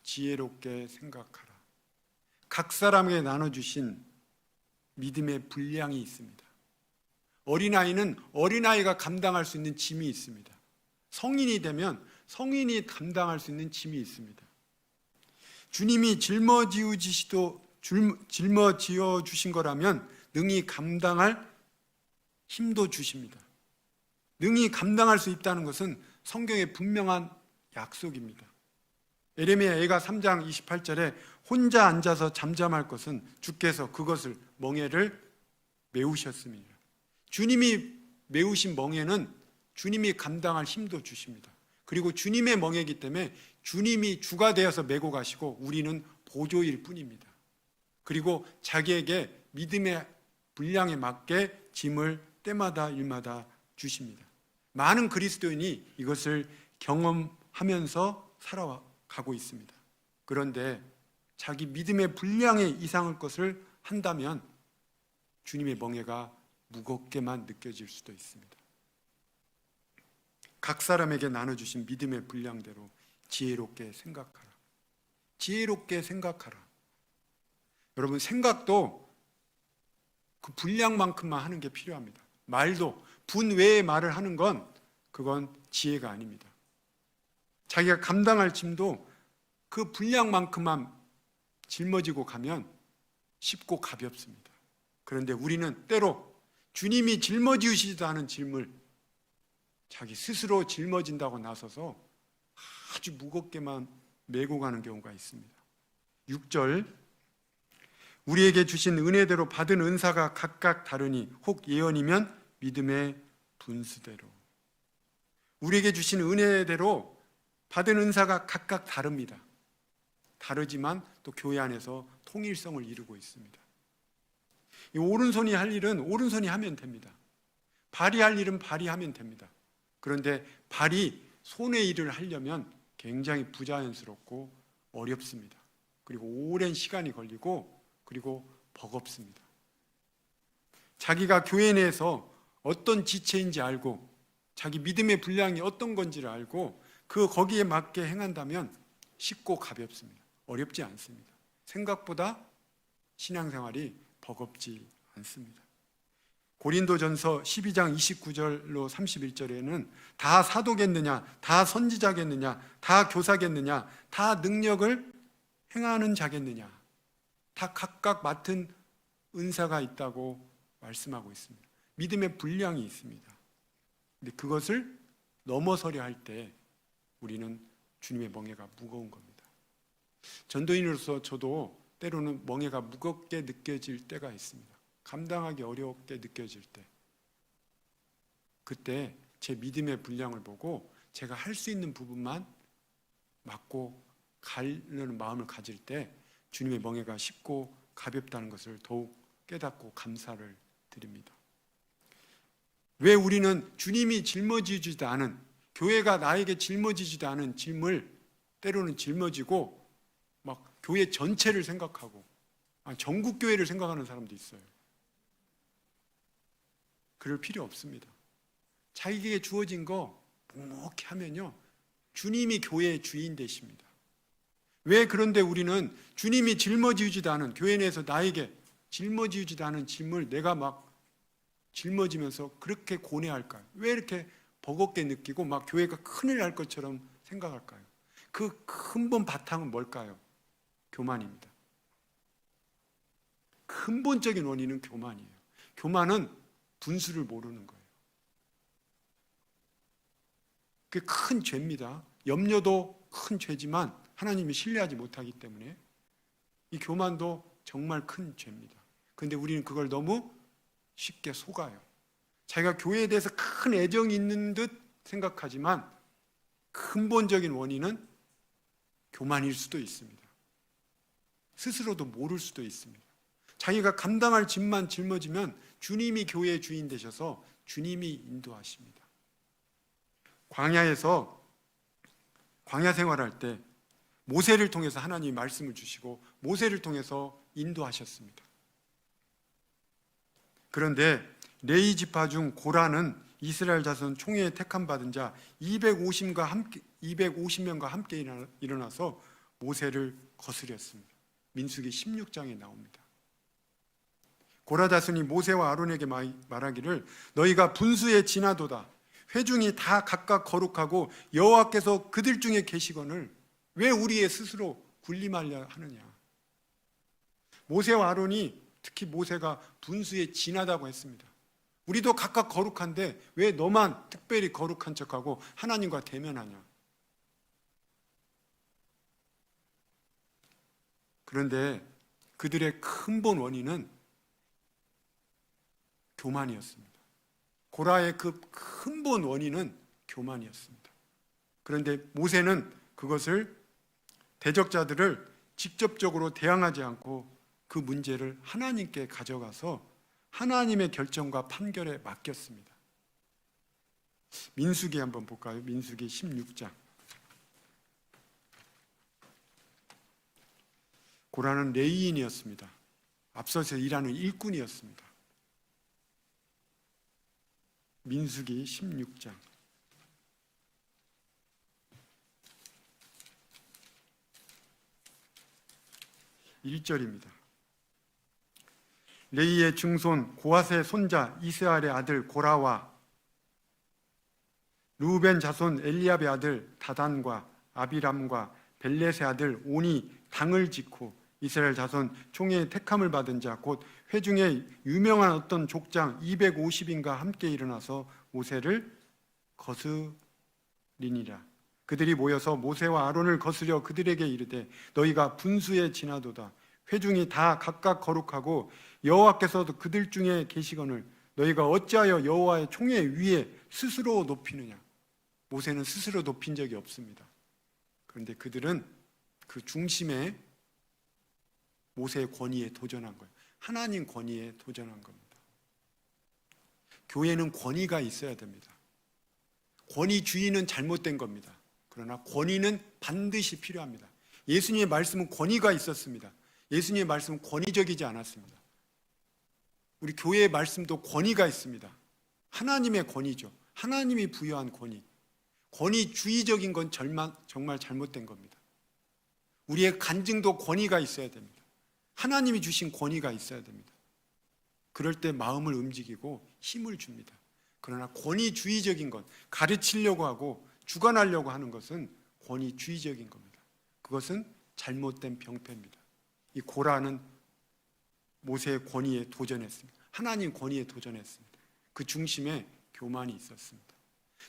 지혜롭게 생각하라. 각 사람에게 나눠주신 믿음의 분량이 있습니다. 어린아이는 어린아이가 감당할 수 있는 짐이 있습니다. 성인이 되면 성인이 감당할 수 있는 짐이 있습니다. 주님이 짊어지어 주신 거라면 능히 감당할 힘도 주십니다. 능히 감당할 수 있다는 것은 성경의 분명한 약속입니다. 에레미야 3장 28절에 혼자 앉아서 잠잠할 것은 주께서 그것을 멍에를 메우셨습니다. 주님이 메우신 멍에는 주님이 감당할 힘도 주십니다. 그리고 주님의 멍에이기 때문에 주님이 주가 되어서 메고 가시고 우리는 보조일 뿐입니다. 그리고 자기에게 믿음의 분량에 맞게 짐을 때마다 일마다 주십니다. 많은 그리스도인이 이것을 경험하면서 살아가고 있습니다. 그런데 자기 믿음의 분량에 이상할 것을 한다면 주님의 멍에가 무겁게만 느껴질 수도 있습니다. 각 사람에게 나눠주신 믿음의 분량대로 지혜롭게 생각하라. 지혜롭게 생각하라. 여러분, 생각도 그 분량만큼만 하는 게 필요합니다. 말도 분외의 말을 하는 건 그건 지혜가 아닙니다. 자기가 감당할 짐도 그 분량만큼만 짊어지고 가면 쉽고 가볍습니다. 그런데 우리는 때로 주님이 짊어지시지도 않은 짐을 자기 스스로 짊어진다고 나서서 아주 무겁게만 메고 가는 경우가 있습니다. 6절, 우리에게 주신 은혜대로 받은 은사가 각각 다르니 혹 예언이면 믿음의 분수대로. 우리에게 주신 은혜대로 받은 은사가 각각 다릅니다. 다르지만 또 교회 안에서 통일성을 이루고 있습니다. 이 오른손이 할 일은 오른손이 하면 됩니다. 발이 할 일은 발이 하면 됩니다. 그런데 발이 손의 일을 하려면 굉장히 부자연스럽고 어렵습니다. 그리고 오랜 시간이 걸리고 그리고 버겁습니다. 자기가 교회 내에서 어떤 지체인지 알고 자기 믿음의 분량이 어떤 건지를 알고 거기에 맞게 행한다면 쉽고 가볍습니다. 어렵지 않습니다. 생각보다 신앙생활이 버겁지 않습니다. 고린도전서 12장 29절로 31절에는 다 사도겠느냐, 다 선지자겠느냐, 다 교사겠느냐, 다 능력을 행하는 자겠느냐, 다 각각 맡은 은사가 있다고 말씀하고 있습니다. 믿음의 분량이 있습니다. 근데 그것을 넘어서려 할 때 우리는 주님의 멍에가 무거운 겁니다. 전도인으로서 저도 때로는 멍에가 무겁게 느껴질 때가 있습니다. 감당하기 어렵게 느껴질 때, 그때 제 믿음의 분량을 보고 제가 할 수 있는 부분만 맡고 가려는 마음을 가질 때 주님의 멍에가 쉽고 가볍다는 것을 더욱 깨닫고 감사를 드립니다. 왜 우리는 주님이 짊어지지도 않은, 교회가 나에게 짊어지지도 않은 짐을 때로는 짊어지고 막 교회 전체를 생각하고 전국 교회를 생각하는 사람도 있어요. 그럴 필요 없습니다. 자기에게 주어진 거 묵묵히 하면요, 주님이 교회의 주인 되십니다. 왜 그런데 우리는 주님이 짊어지지도 않은, 교회 내에서 나에게 짊어지지도 않은 짐을 내가 막 짊어지면서 그렇게 고뇌할까요? 왜 이렇게 버겁게 느끼고 막 교회가 큰일 날 것처럼 생각할까요? 그 근본 바탕은 뭘까요? 교만입니다. 근본적인 원인은 교만이에요. 교만은 분수를 모르는 거예요. 그게 큰 죄입니다. 염려도 큰 죄지만 하나님이 신뢰하지 못하기 때문에 이 교만도 정말 큰 죄입니다. 그런데 우리는 그걸 너무 쉽게 속아요. 자기가 교회에 대해서 큰 애정이 있는 듯 생각하지만 근본적인 원인은 교만일 수도 있습니다. 스스로도 모를 수도 있습니다. 자기가 감당할 짐만 짊어지면 주님이 교회의 주인 되셔서 주님이 인도하십니다. 광야에서 광야 생활할 때 모세를 통해서 하나님이 말씀을 주시고 모세를 통해서 인도하셨습니다. 그런데 레위 지파 중 고라는 이스라엘 자손 총회에 택함 받은 자 250명과 함께 일어나서 모세를 거스렸습니다. 민수기 16장에 나옵니다. 고라 자손이 모세와 아론에게 말하기를 너희가 분수에 지나도다. 회중이 다 각각 거룩하고 여호와께서 그들 중에 계시거늘 왜 우리의 스스로 군림하려 하느냐. 모세와 아론이, 특히 모세가 분수에 지나다고 했습니다. 우리도 각각 거룩한데 왜 너만 특별히 거룩한 척하고 하나님과 대면하냐. 그런데 그들의 근본 원인은 교만이었습니다. 고라의 그 근본 원인은 교만이었습니다. 그런데 모세는 그것을, 대적자들을 직접적으로 대항하지 않고 그 문제를 하나님께 가져가서 하나님의 결정과 판결에 맡겼습니다. 민수기 한번 볼까요? 민수기 16장. 고라는 레위인이었습니다. 앞서서 일하는 일꾼이었습니다. 민수기 16장 1절입니다. 레위의 증손 고핫의 손자 이스라엘의 아들 고라와 루벤 자손 엘리압의 아들 다단과 아비람과 벨렛의 아들 온이 당을 짓고 이스라엘 자손 총회의 택함을 받은 자 곧 회중에 유명한 어떤 족장 250인가 함께 일어나서 모세를 거스리니라. 그들이 모여서 모세와 아론을 거스려 그들에게 이르되 너희가 분수에 지나도다. 회중이 다 각각 거룩하고 여호와께서도 그들 중에 계시거늘 너희가 어찌하여 여호와의 총회 위에 스스로 높이느냐. 모세는 스스로 높인 적이 없습니다. 그런데 그들은 그 중심에 모세의 권위에 도전한 거예요. 하나님 권위에 도전한 겁니다. 교회는 권위가 있어야 됩니다. 권위주의는 잘못된 겁니다. 그러나 권위는 반드시 필요합니다. 예수님의 말씀은 권위가 있었습니다. 예수님의 말씀은 권위적이지 않았습니다. 우리 교회의 말씀도 권위가 있습니다. 하나님의 권위죠. 하나님이 부여한 권위. 권위주의적인 건 정말 잘못된 겁니다. 우리의 간증도 권위가 있어야 됩니다. 하나님이 주신 권위가 있어야 됩니다. 그럴 때 마음을 움직이고 힘을 줍니다. 그러나 권위주의적인 것, 가르치려고 하고 주관하려고 하는 것은 권위주의적인 겁니다. 그것은 잘못된 병폐입니다. 이 고라는 모세의 권위에 도전했습니다. 하나님 권위에 도전했습니다. 그 중심에 교만이 있었습니다.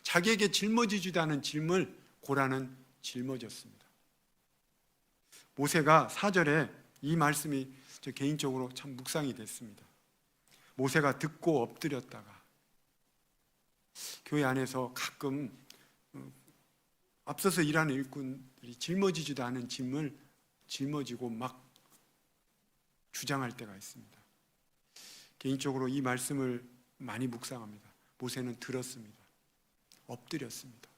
자기에게 짊어지지도 않은 짐을 고라는 짊어졌습니다. 모세가 4절에 이 말씀이 저 개인적으로 참 묵상이 됐습니다. 모세가 듣고 엎드렸다가, 교회 안에서 가끔 앞서서 일하는 일꾼들이 짊어지지도 않은 짐을 짊어지고 막 주장할 때가 있습니다. 개인적으로 이 말씀을 많이 묵상합니다. 모세는 들었습니다. 엎드렸습니다.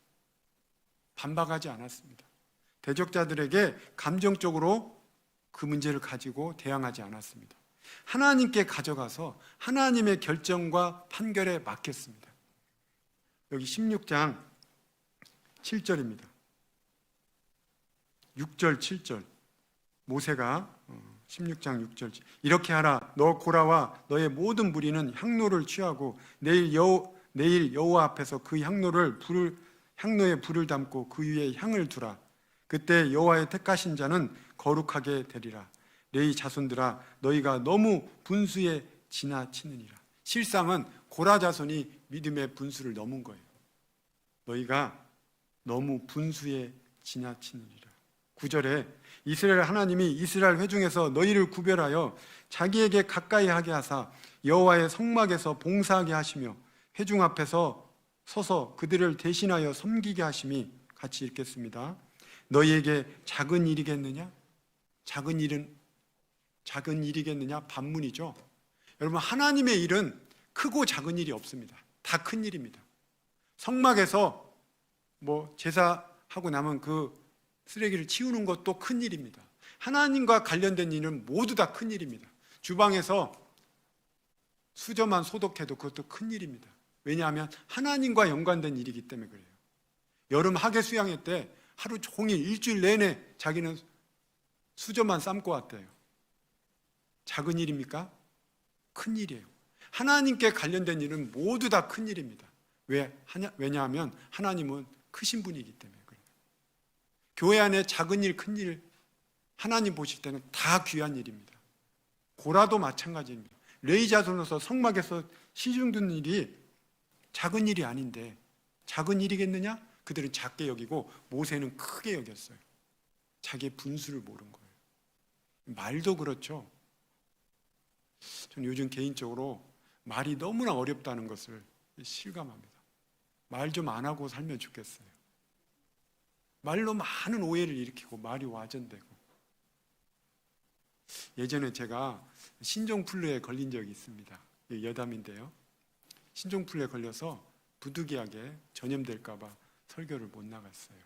반박하지 않았습니다. 대적자들에게 감정적으로 그 문제를 가지고 대항하지 않았습니다. 하나님께 가져가서 하나님의 결정과 판결에 맡겼습니다. 여기 16장 7절입니다. 6절 7절 모세가 16장 6절 이렇게 하라. 너 고라와 너의 모든 무리는 향로를 취하고 내일 여호와 앞에서 그 향로에 불을 담고 그 위에 향을 두라. 그때 여호와의 택하신 자는 거룩하게 되리라. 레위 자손들아 너희가 너무 분수에 지나치느니라. 실상은 고라 자손이 믿음의 분수를 넘은 거예요. 너희가 너무 분수에 지나치느니라. 9절에 이스라엘 하나님이 이스라엘 회중에서 너희를 구별하여 자기에게 가까이 하게 하사 여호와의 성막에서 봉사하게 하시며 회중 앞에서 서서 그들을 대신하여 섬기게 하심이, 같이 읽겠습니다. 너희에게 작은 일이겠느냐? 작은 일이겠느냐? 반문이죠. 여러분, 하나님의 일은 크고 작은 일이 없습니다. 다 큰 일입니다. 성막에서 제사하고 남은 그 쓰레기를 치우는 것도 큰 일입니다. 하나님과 관련된 일은 모두 다 큰 일입니다. 주방에서 수저만 소독해도 그것도 큰 일입니다. 왜냐하면 하나님과 연관된 일이기 때문에 그래요. 여름 학예 수양회 때 하루 종일 일주일 내내 자기는 수저만 삶고 왔대요. 작은 일입니까? 큰 일이에요. 하나님께 관련된 일은 모두 다 큰 일입니다. 왜냐하면 하나님은 크신 분이기 때문에 그래요. 교회 안에 작은 일, 큰 일 하나님 보실 때는 다 귀한 일입니다. 고라도 마찬가지입니다. 레위 자손으로서 성막에서 시중 듣는 일이 작은 일이 아닌데 작은 일이겠느냐? 그들은 작게 여기고 모세는 크게 여겼어요. 자기의 분수를 모른 거예요. 말도 그렇죠. 저는 요즘 개인적으로 말이 너무나 어렵다는 것을 실감합니다. 말 좀 안 하고 살면 좋겠어요. 말로 많은 오해를 일으키고 말이 와전되고. 예전에 제가 신종플루에 걸린 적이 있습니다. 여담인데요. 신종플루에 걸려서 부득이하게 전염될까 봐 설교를 못 나갔어요.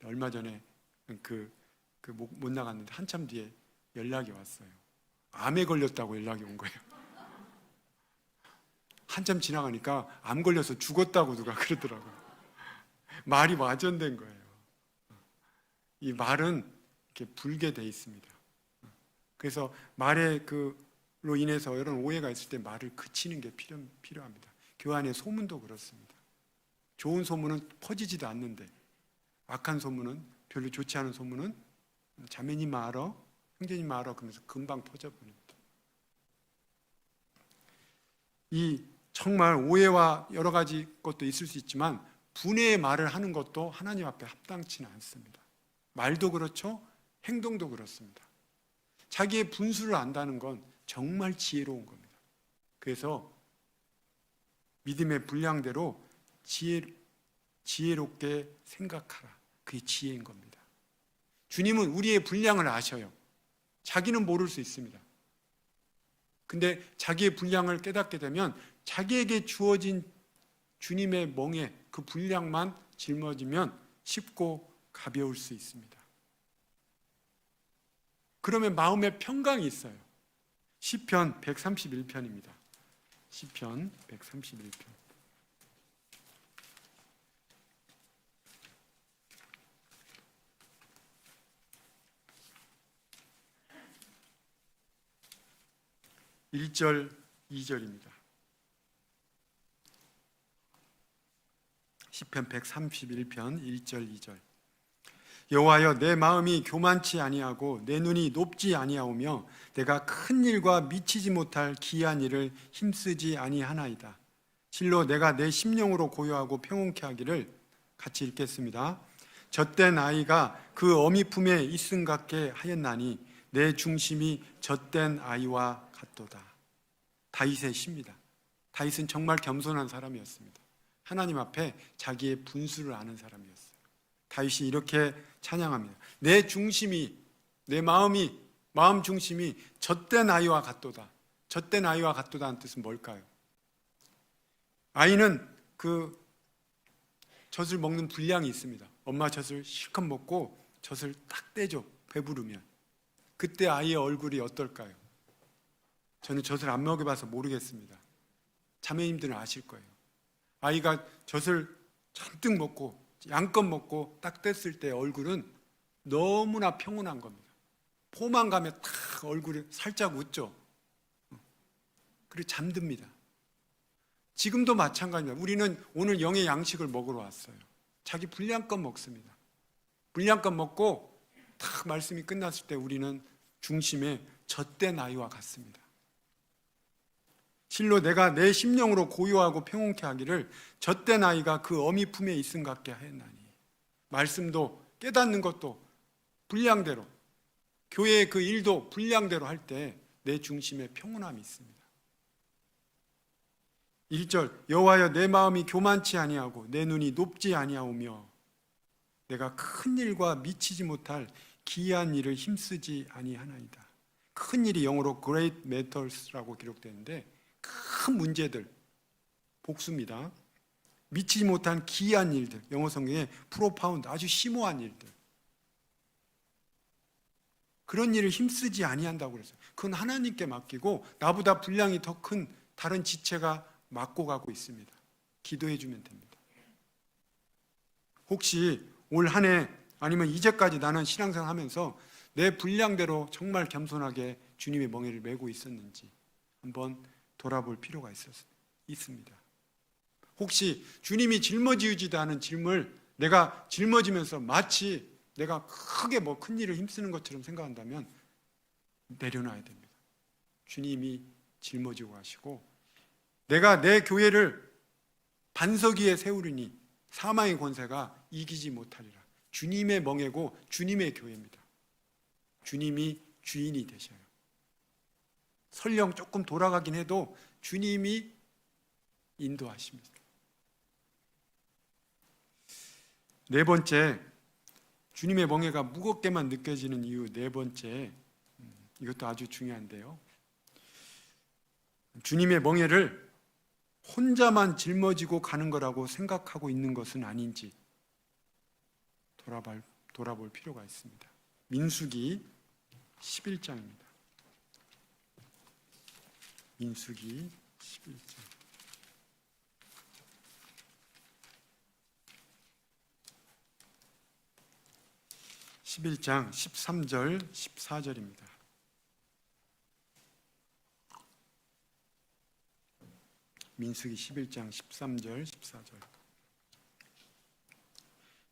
얼마 전에 못 나갔는데 한참 뒤에 연락이 왔어요. 암에 걸렸다고 연락이 온 거예요. 한참 지나가니까 암 걸려서 죽었다고 누가 그러더라고요. 말이 와전된 거예요. 이 말은 이렇게 불게 돼 있습니다. 그래서 말로 인해서 이런 오해가 있을 때 말을 그치는 게 필요합니다. 교회 안의 소문도 그렇습니다. 좋은 소문은 퍼지지도 않는데 악한 소문은, 별로 좋지 않은 소문은 자매님 알아? 형제님 알아? 그러면서 금방 퍼져버립니다. 이 정말 오해와 여러 가지 것도 있을 수 있지만 분해의 말을 하는 것도 하나님 앞에 합당치는 않습니다. 말도 그렇죠. 행동도 그렇습니다. 자기의 분수를 안다는 건 정말 지혜로운 겁니다. 그래서 믿음의 분량대로 지혜롭게 생각하라. 그게 지혜인 겁니다. 주님은 우리의 분량을 아셔요. 자기는 모를 수 있습니다. 근데 자기의 분량을 깨닫게 되면 자기에게 주어진 주님의 멍에 그 분량만 짊어지면 쉽고 가벼울 수 있습니다. 그러면 마음의 평강이 있어요. 시편 131편입니다. 시편 131편. (1절) 2절입니다. 시편 131편 1절 2절. 여호와여, 내 마음이 교만치 아니하고 내 눈이 높지 아니하오며 내가 큰 일과 미치지 못할 기이한 일을 힘쓰지 아니하나이다. 실로 내가 내 심령으로 고요하고 평온케 하기를, 같이 읽겠습니다. 젖된 아이가 그 어미 품에 있음 같게 하였나니 내 중심이 젖된 아이와 같도다. 다윗의 시입니다. 다윗은 정말 겸손한 사람이었습니다. 하나님 앞에 자기의 분수를 아는 사람이었어요. 다윗이 이렇게 찬양합니다. 내 중심이, 내 마음 중심이 젖된 아이와 같도다. 젖된 아이와 같도다는 뜻은 뭘까요? 아이는 그 젖을 먹는 분량이 있습니다. 엄마 젖을 실컷 먹고 젖을 딱 떼죠. 배부르면. 그때 아이의 얼굴이 어떨까요? 저는 젖을 안 먹여봐서 모르겠습니다. 자매님들은 아실 거예요. 아이가 젖을 잔뜩 먹고 양껏 먹고 딱 뗐을 때 얼굴은 너무나 평온한 겁니다. 포만감에 탁 얼굴이 살짝 웃죠. 그리고 잠듭니다. 지금도 마찬가지입니다. 우리는 오늘 영의 양식을 먹으러 왔어요. 자기 분량껏 먹습니다. 분량껏 먹고 딱 말씀이 끝났을 때 우리는 중심에 젖된 아이와 같습니다. 실로 내가 내 심령으로 고요하고 평온케 하기를, 젖된 아이가 그 어미 품에 있음 같게 하였나니. 말씀도 깨닫는 것도 분량대로, 교회의 그 일도 분량대로 할 때 내 중심에 평온함이 있습니다. 1절, 여호와여, 내 마음이 교만치 아니하고 내 눈이 높지 아니하오며 내가 큰 일과 미치지 못할 기이한 일을 힘쓰지 아니하나이다. 큰 일이 영어로 great matters라고 기록되는데 큰 문제들, 복수입니다. 미치지 못한 기이한 일들, 영어 성경에 profound, 아주 심오한 일들, 그런 일을 힘쓰지 아니한다고 그랬어요. 그건 하나님께 맡기고 나보다 분량이 더 큰 다른 지체가 맡고 가고 있습니다. 기도해 주면 됩니다. 혹시 올 한 해 아니면 이제까지 나는 신앙생활 하면서 내 분량대로 정말 겸손하게 주님의 멍에를 메고 있었는지 한번 돌아볼 필요가 있습니다. 혹시 주님이 짊어지지도 않은 짐을 내가 짊어지면서 마치 내가 크게 뭐 큰 일을 힘쓰는 것처럼 생각한다면 내려놔야 됩니다. 주님이 짊어지고 가시고 내가 내 교회를 반석 위에 세우리니 사망의 권세가 이기지 못하리라. 주님의 멍에고 주님의 교회입니다. 주님이 주인이 되셔요. 설령 조금 돌아가긴 해도 주님이 인도하십니다. 네 번째, 주님의 멍에가 무겁게만 느껴지는 이유 네 번째, 이것도 아주 중요한데요. 주님의 멍에를 혼자만 짊어지고 가는 거라고 생각하고 있는 것은 아닌지 돌아볼 필요가 있습니다. 민수기 11장입니다. 민수기 11장. 11장 13절 14절입니다. 민수기 11장 13절 14절.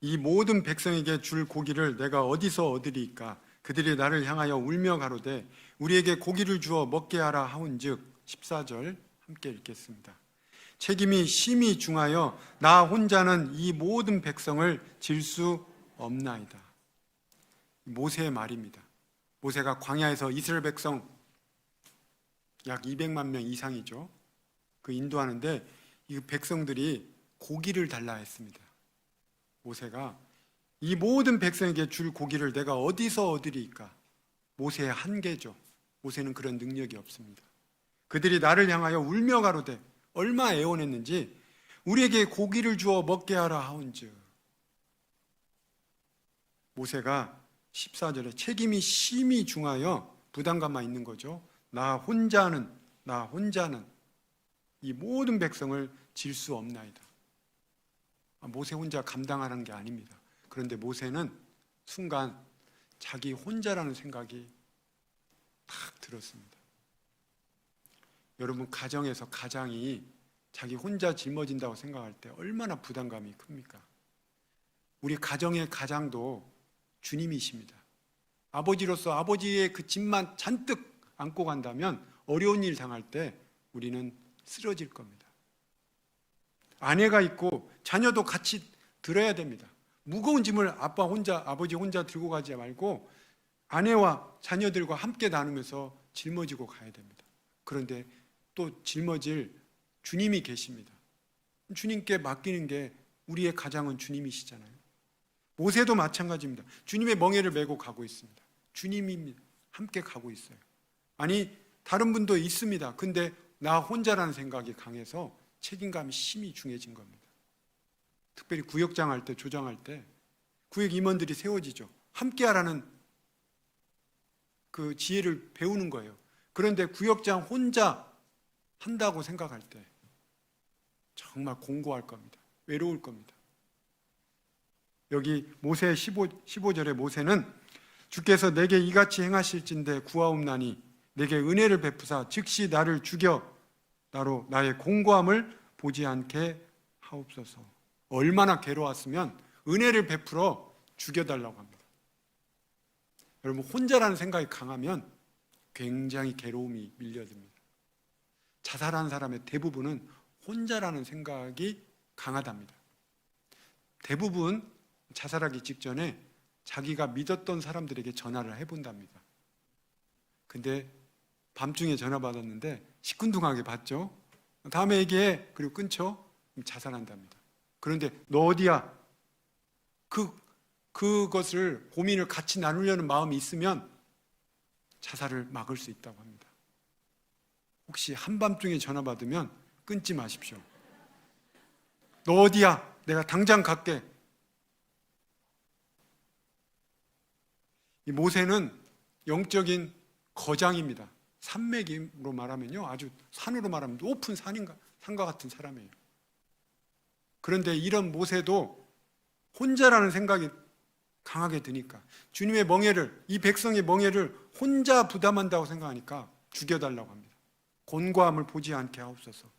이 모든 백성에게 줄 고기를 내가 어디서 얻으리이까? 그들이 나를 향하여 울며 가로되 우리에게 고기를 주어 먹게 하라 하온즉. 14절 함께 읽겠습니다. 책임이 심히 중하여 나 혼자는 이 모든 백성을 질 수 없나이다. 모세의 말입니다. 모세가 광야에서 이스라엘 백성 약 200만 명 이상이죠. 그 인도하는데 이 백성들이 고기를 달라 했습니다. 모세가 이 모든 백성에게 줄 고기를 내가 어디서 얻으리이까? 모세의 한계죠. 모세는 그런 능력이 없습니다. 그들이 나를 향하여 울며 가로되, 얼마 애원했는지 우리에게 고기를 주어 먹게 하라 하온즉. 모세가 14절에 책임이 심히 중하여 부담감만 있는 거죠. 나 혼자는 이 모든 백성을 질 수 없나이다. 모세 혼자 감당하는 게 아닙니다. 그런데 모세는 순간 자기 혼자라는 생각이 탁 들었습니다. 여러분, 가정에서 가장이 자기 혼자 짊어진다고 생각할 때 얼마나 부담감이 큽니까? 우리 가정의 가장도 주님이십니다. 아버지로서 아버지의 그 짐만 잔뜩 안고 간다면 어려운 일 당할 때 우리는 쓰러질 겁니다. 아내가 있고 자녀도 같이 들어야 됩니다. 무거운 짐을 아버지 혼자 들고 가지 말고 아내와 자녀들과 함께 나누면서 짊어지고 가야 됩니다. 그런데 또 짊어질 주님이 계십니다. 주님께 맡기는 게 우리의 가장은 주님이시잖아요. 모세도 마찬가지입니다. 주님의 멍에를 메고 가고 있습니다. 주님이 함께 가고 있어요. 아니, 다른 분도 있습니다. 근데 나 혼자라는 생각이 강해서 책임감이 심히 중해진 겁니다. 특별히 구역장 할 때, 조장할 때 구역 임원들이 세워지죠. 함께 하라는 그 지혜를 배우는 거예요. 그런데 구역장 혼자 한다고 생각할 때 정말 공고할 겁니다. 외로울 겁니다. 여기 모세 15절에 모세는 주께서 내게 이같이 행하실진대 구하옵나니 내게 은혜를 베푸사 즉시 나를 죽여 나로 나의 공고함을 보지 않게 하옵소서. 얼마나 괴로웠으면 은혜를 베풀어 죽여달라고 합니다. 여러분, 혼자라는 생각이 강하면 굉장히 괴로움이 밀려듭니다. 자살하는 사람의 대부분은 혼자라는 생각이 강하답니다. 대부분 자살하기 직전에 자기가 믿었던 사람들에게 전화를 해본답니다. 근데 밤중에 전화 받았는데 시큰둥하게 받죠. 다음에 얘기해. 그리고 끊죠. 자살한답니다. 그런데 너 어디야? 그것을 고민을 같이 나누려는 마음이 있으면 자살을 막을 수 있다고 합니다. 혹시 한밤중에 전화 받으면 끊지 마십시오. 너 어디야? 내가 당장 갈게. 이 모세는 영적인 거장입니다. 산맥으로 말하면요, 아주 산으로 말하면 높은 산과 같은 사람이에요. 그런데 이런 모세도 혼자라는 생각이 강하게 드니까 주님의 멍에를, 이 백성의 멍에를 혼자 부담한다고 생각하니까 죽여달라고 합니다. 곤고함을 보지 않게 하옵소서.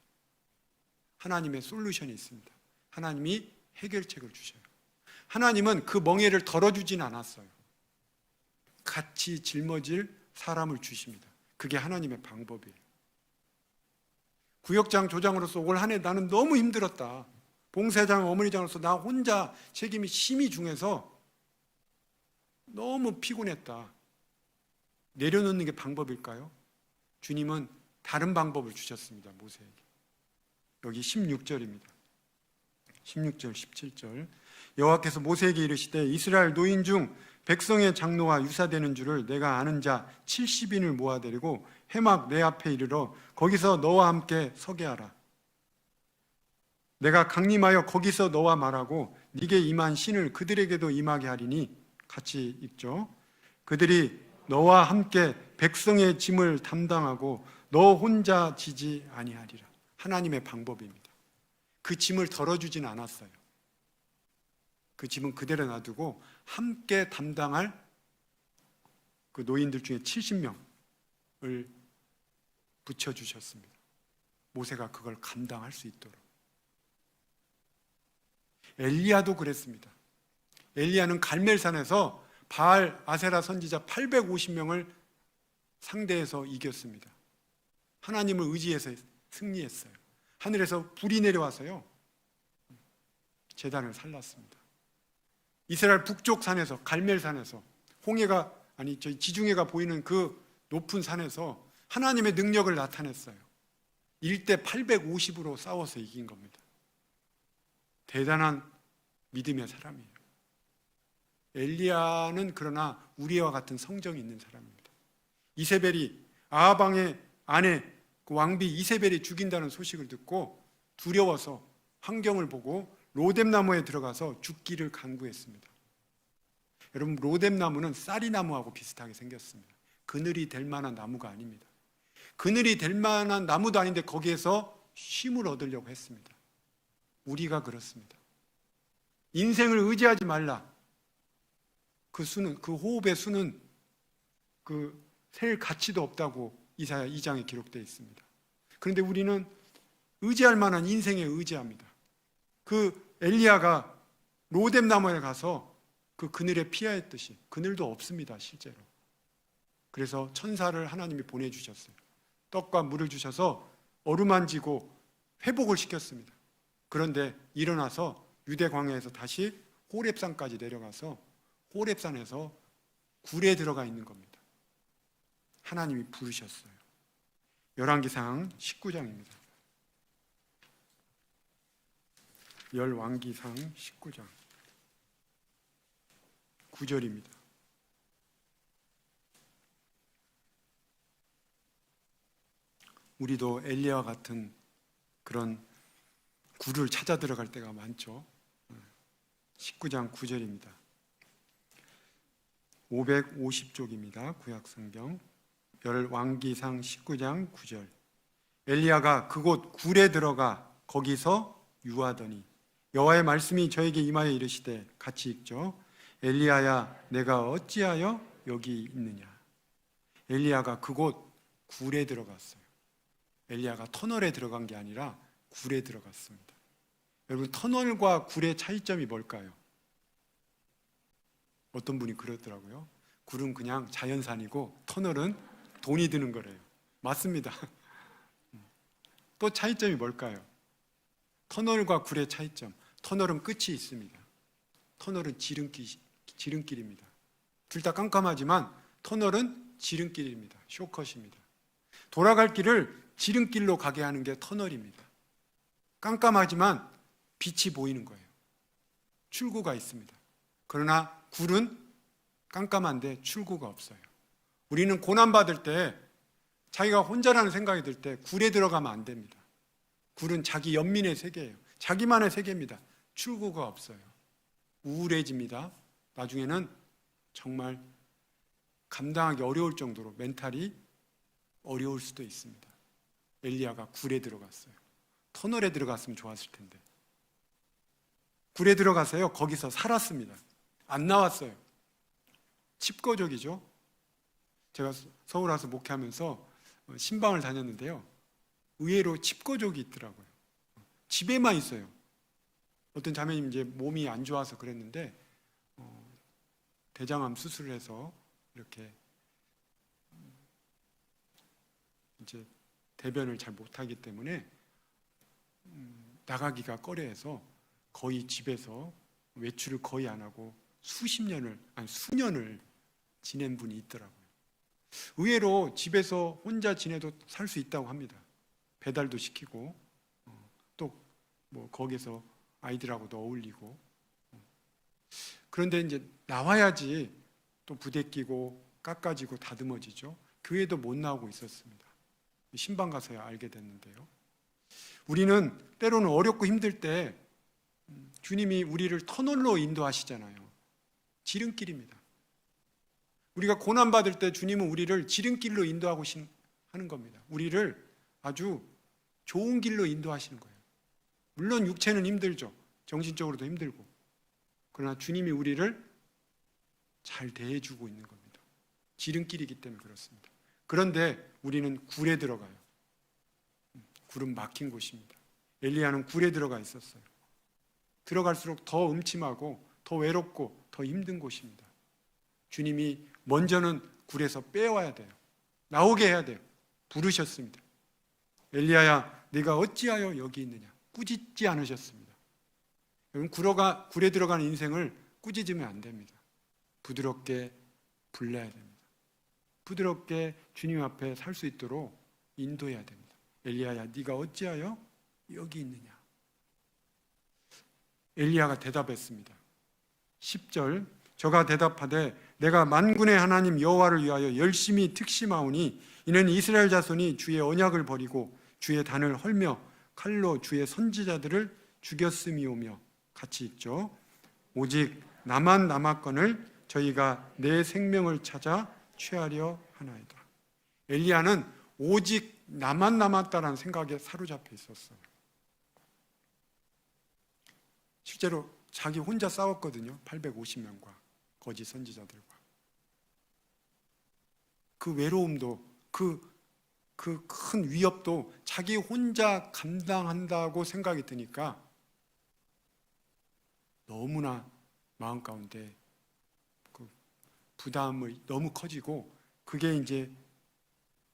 하나님의 솔루션이 있습니다. 하나님이 해결책을 주셔요. 하나님은 그 멍에를 덜어주진 않았어요. 같이 짊어질 사람을 주십니다. 그게 하나님의 방법이에요. 구역장 조장으로서 올 한 해 나는 너무 힘들었다. 봉사장 어머니장으로서 나 혼자 책임이 심히 중해서 너무 피곤했다. 내려놓는 게 방법일까요? 주님은 다른 방법을 주셨습니다. 모세에게. 여기 16절입니다. 16절, 17절. 여호와께서 모세에게 이르시되 이스라엘 노인 중 백성의 장로와 유사되는 줄을 내가 아는 자 70인을 모아데리고 해막 내 앞에 이르러 거기서 너와 함께 서게 하라. 내가 강림하여 거기서 너와 말하고 네게 임한 신을 그들에게도 임하게 하리니, 같이 읽죠. 그들이 너와 함께 백성의 짐을 담당하고 너 혼자 지지 아니하리라. 하나님의 방법입니다. 그 짐을 덜어주진 않았어요. 그 짐은 그대로 놔두고 함께 담당할 그 노인들 중에 70명을 붙여주셨습니다. 모세가 그걸 감당할 수 있도록. 엘리야도 그랬습니다. 엘리야는 갈멜산에서 바알 아세라 선지자 850명을 상대해서 이겼습니다. 하나님을 의지해서 승리했어요. 하늘에서 불이 내려와서요, 제단을 살랐습니다. 이스라엘 북쪽 산에서, 갈멜산에서, 지중해가 보이는 그 높은 산에서 하나님의 능력을 나타냈어요. 1대 850으로 싸워서 이긴 겁니다. 대단한 믿음의 사람이에요. 엘리야는 그러나 우리와 같은 성정이 있는 사람입니다. 이세벨이, 아하방의 아내 그 왕비 이세벨이 죽인다는 소식을 듣고 두려워서 환경을 보고 로뎀나무에 들어가서 죽기를 간구했습니다. 여러분, 로뎀나무는 쌀이나무하고 비슷하게 생겼습니다. 그늘이 될 만한 나무가 아닙니다. 그늘이 될 만한 나무도 아닌데 거기에서 쉼을 얻으려고 했습니다. 우리가 그렇습니다. 인생을 의지하지 말라. 그 수는, 그 호흡의 수는 셀 가치도 없다고 이사야 2장에 기록되어 있습니다. 그런데 우리는 의지할 만한 인생에 의지합니다. 그 엘리야가 로뎀 나무에 가서 그 그늘에 피하였듯이 그늘도 없습니다, 실제로. 그래서 천사를 하나님이 보내주셨어요. 떡과 물을 주셔서 어루만지고 회복을 시켰습니다. 그런데 일어나서 유대 광야에서 다시 호렙산까지 내려가서 호렙산에서 굴에 들어가 있는 겁니다. 하나님이 부르셨어요. 열왕기상 19장입니다. 열왕기상 19장 9절입니다. 우리도 엘리야와 같은 그런 굴을 찾아 들어갈 때가 많죠. 19장 9절입니다. 550쪽입니다. 구약성경 열왕기상 19장 9절. 엘리야가 그곳 굴에 들어가 거기서 유하더니 여호와의 말씀이 저에게 임하여 이르시되, 같이 읽죠. 엘리야야, 내가 어찌하여 여기 있느냐. 엘리야가 그곳 굴에 들어갔어요. 엘리야가 터널에 들어간 게 아니라 굴에 들어갔습니다. 여러분, 터널과 굴의 차이점이 뭘까요? 어떤 분이 그러더라고요. 굴은 그냥 자연산이고 터널은 돈이 드는 거래요. 맞습니다. 또 차이점이 뭘까요? 터널과 굴의 차이점. 터널은 끝이 있습니다. 터널은 지름길입니다. 둘 다 깜깜하지만 터널은 지름길입니다. 쇼컷입니다. 돌아갈 길을 지름길로 가게 하는 게 터널입니다. 깜깜하지만 빛이 보이는 거예요. 출구가 있습니다. 그러나 굴은 깜깜한데 출구가 없어요. 우리는 고난받을 때 자기가 혼자라는 생각이 들 때 굴에 들어가면 안 됩니다. 굴은 자기 연민의 세계예요. 자기만의 세계입니다. 출구가 없어요. 우울해집니다. 나중에는 정말 감당하기 어려울 정도로 멘탈이 어려울 수도 있습니다. 엘리야가 굴에 들어갔어요. 터널에 들어갔으면 좋았을 텐데. 굴에 들어가서요, 거기서 살았습니다. 안 나왔어요. 칩거족이죠. 제가 서울 와서 목회하면서 신방을 다녔는데요, 의외로 칩거족이 있더라고요. 집에만 있어요. 어떤 자매님 이제 몸이 안 좋아서 그랬는데 대장암 수술을 해서 이렇게 이제 대변을 잘 못하기 때문에 나가기가 꺼려해서 거의 집에서 외출을 거의 안 하고 수년을 지낸 분이 있더라고요. 의외로 집에서 혼자 지내도 살 수 있다고 합니다. 배달도 시키고 또 뭐 거기서 아이들하고도 어울리고. 그런데 이제 나와야지 또 부대끼고 깎아지고 다듬어지죠. 교회도 못 나오고 있었습니다. 신방 가서야 알게 됐는데요. 우리는 때로는 어렵고 힘들 때 주님이 우리를 터널로 인도하시잖아요. 지름길입니다. 우리가 고난받을 때 주님은 우리를 지름길로 인도하고 하는 겁니다. 우리를 아주 좋은 길로 인도하시는 거예요. 물론 육체는 힘들죠. 정신적으로도 힘들고. 그러나 주님이 우리를 잘 대해주고 있는 겁니다. 지름길이기 때문에 그렇습니다. 그런데 우리는 굴에 들어가요. 굴은 막힌 곳입니다. 엘리야는 굴에 들어가 있었어요. 들어갈수록 더 음침하고 더 외롭고 더 힘든 곳입니다. 주님이 먼저는 굴에서 빼와야 돼요. 나오게 해야 돼요. 부르셨습니다. 엘리야야, 네가 어찌하여 여기 있느냐. 꾸짖지 않으셨습니다. 여러분, 굴에 들어가는 인생을 꾸짖으면 안 됩니다. 부드럽게 불러야 됩니다. 부드럽게 주님 앞에 살 수 있도록 인도해야 됩니다. 엘리야야, 네가 어찌하여 여기 있느냐. 엘리야가 대답했습니다. 10절, 저가 대답하되 내가 만군의 하나님 여호와를 위하여 열심히 특심하오니 이는 이스라엘 자손이 주의 언약을 버리고 주의 단을 헐며 칼로 주의 선지자들을 죽였음이오며. 같이 읽죠. 오직 나만 남았거늘 저희가 내 생명을 찾아 취하려 하나이다. 엘리야는 오직 나만 남았다라는 생각에 사로잡혀 있었어요. 실제로 자기 혼자 싸웠거든요. 850명과 거짓 선지자들과. 그 외로움도 그 그 큰 위협도 자기 혼자 감당한다고 생각이 드니까 너무나 마음 가운데 그 부담이 너무 커지고 그게 이제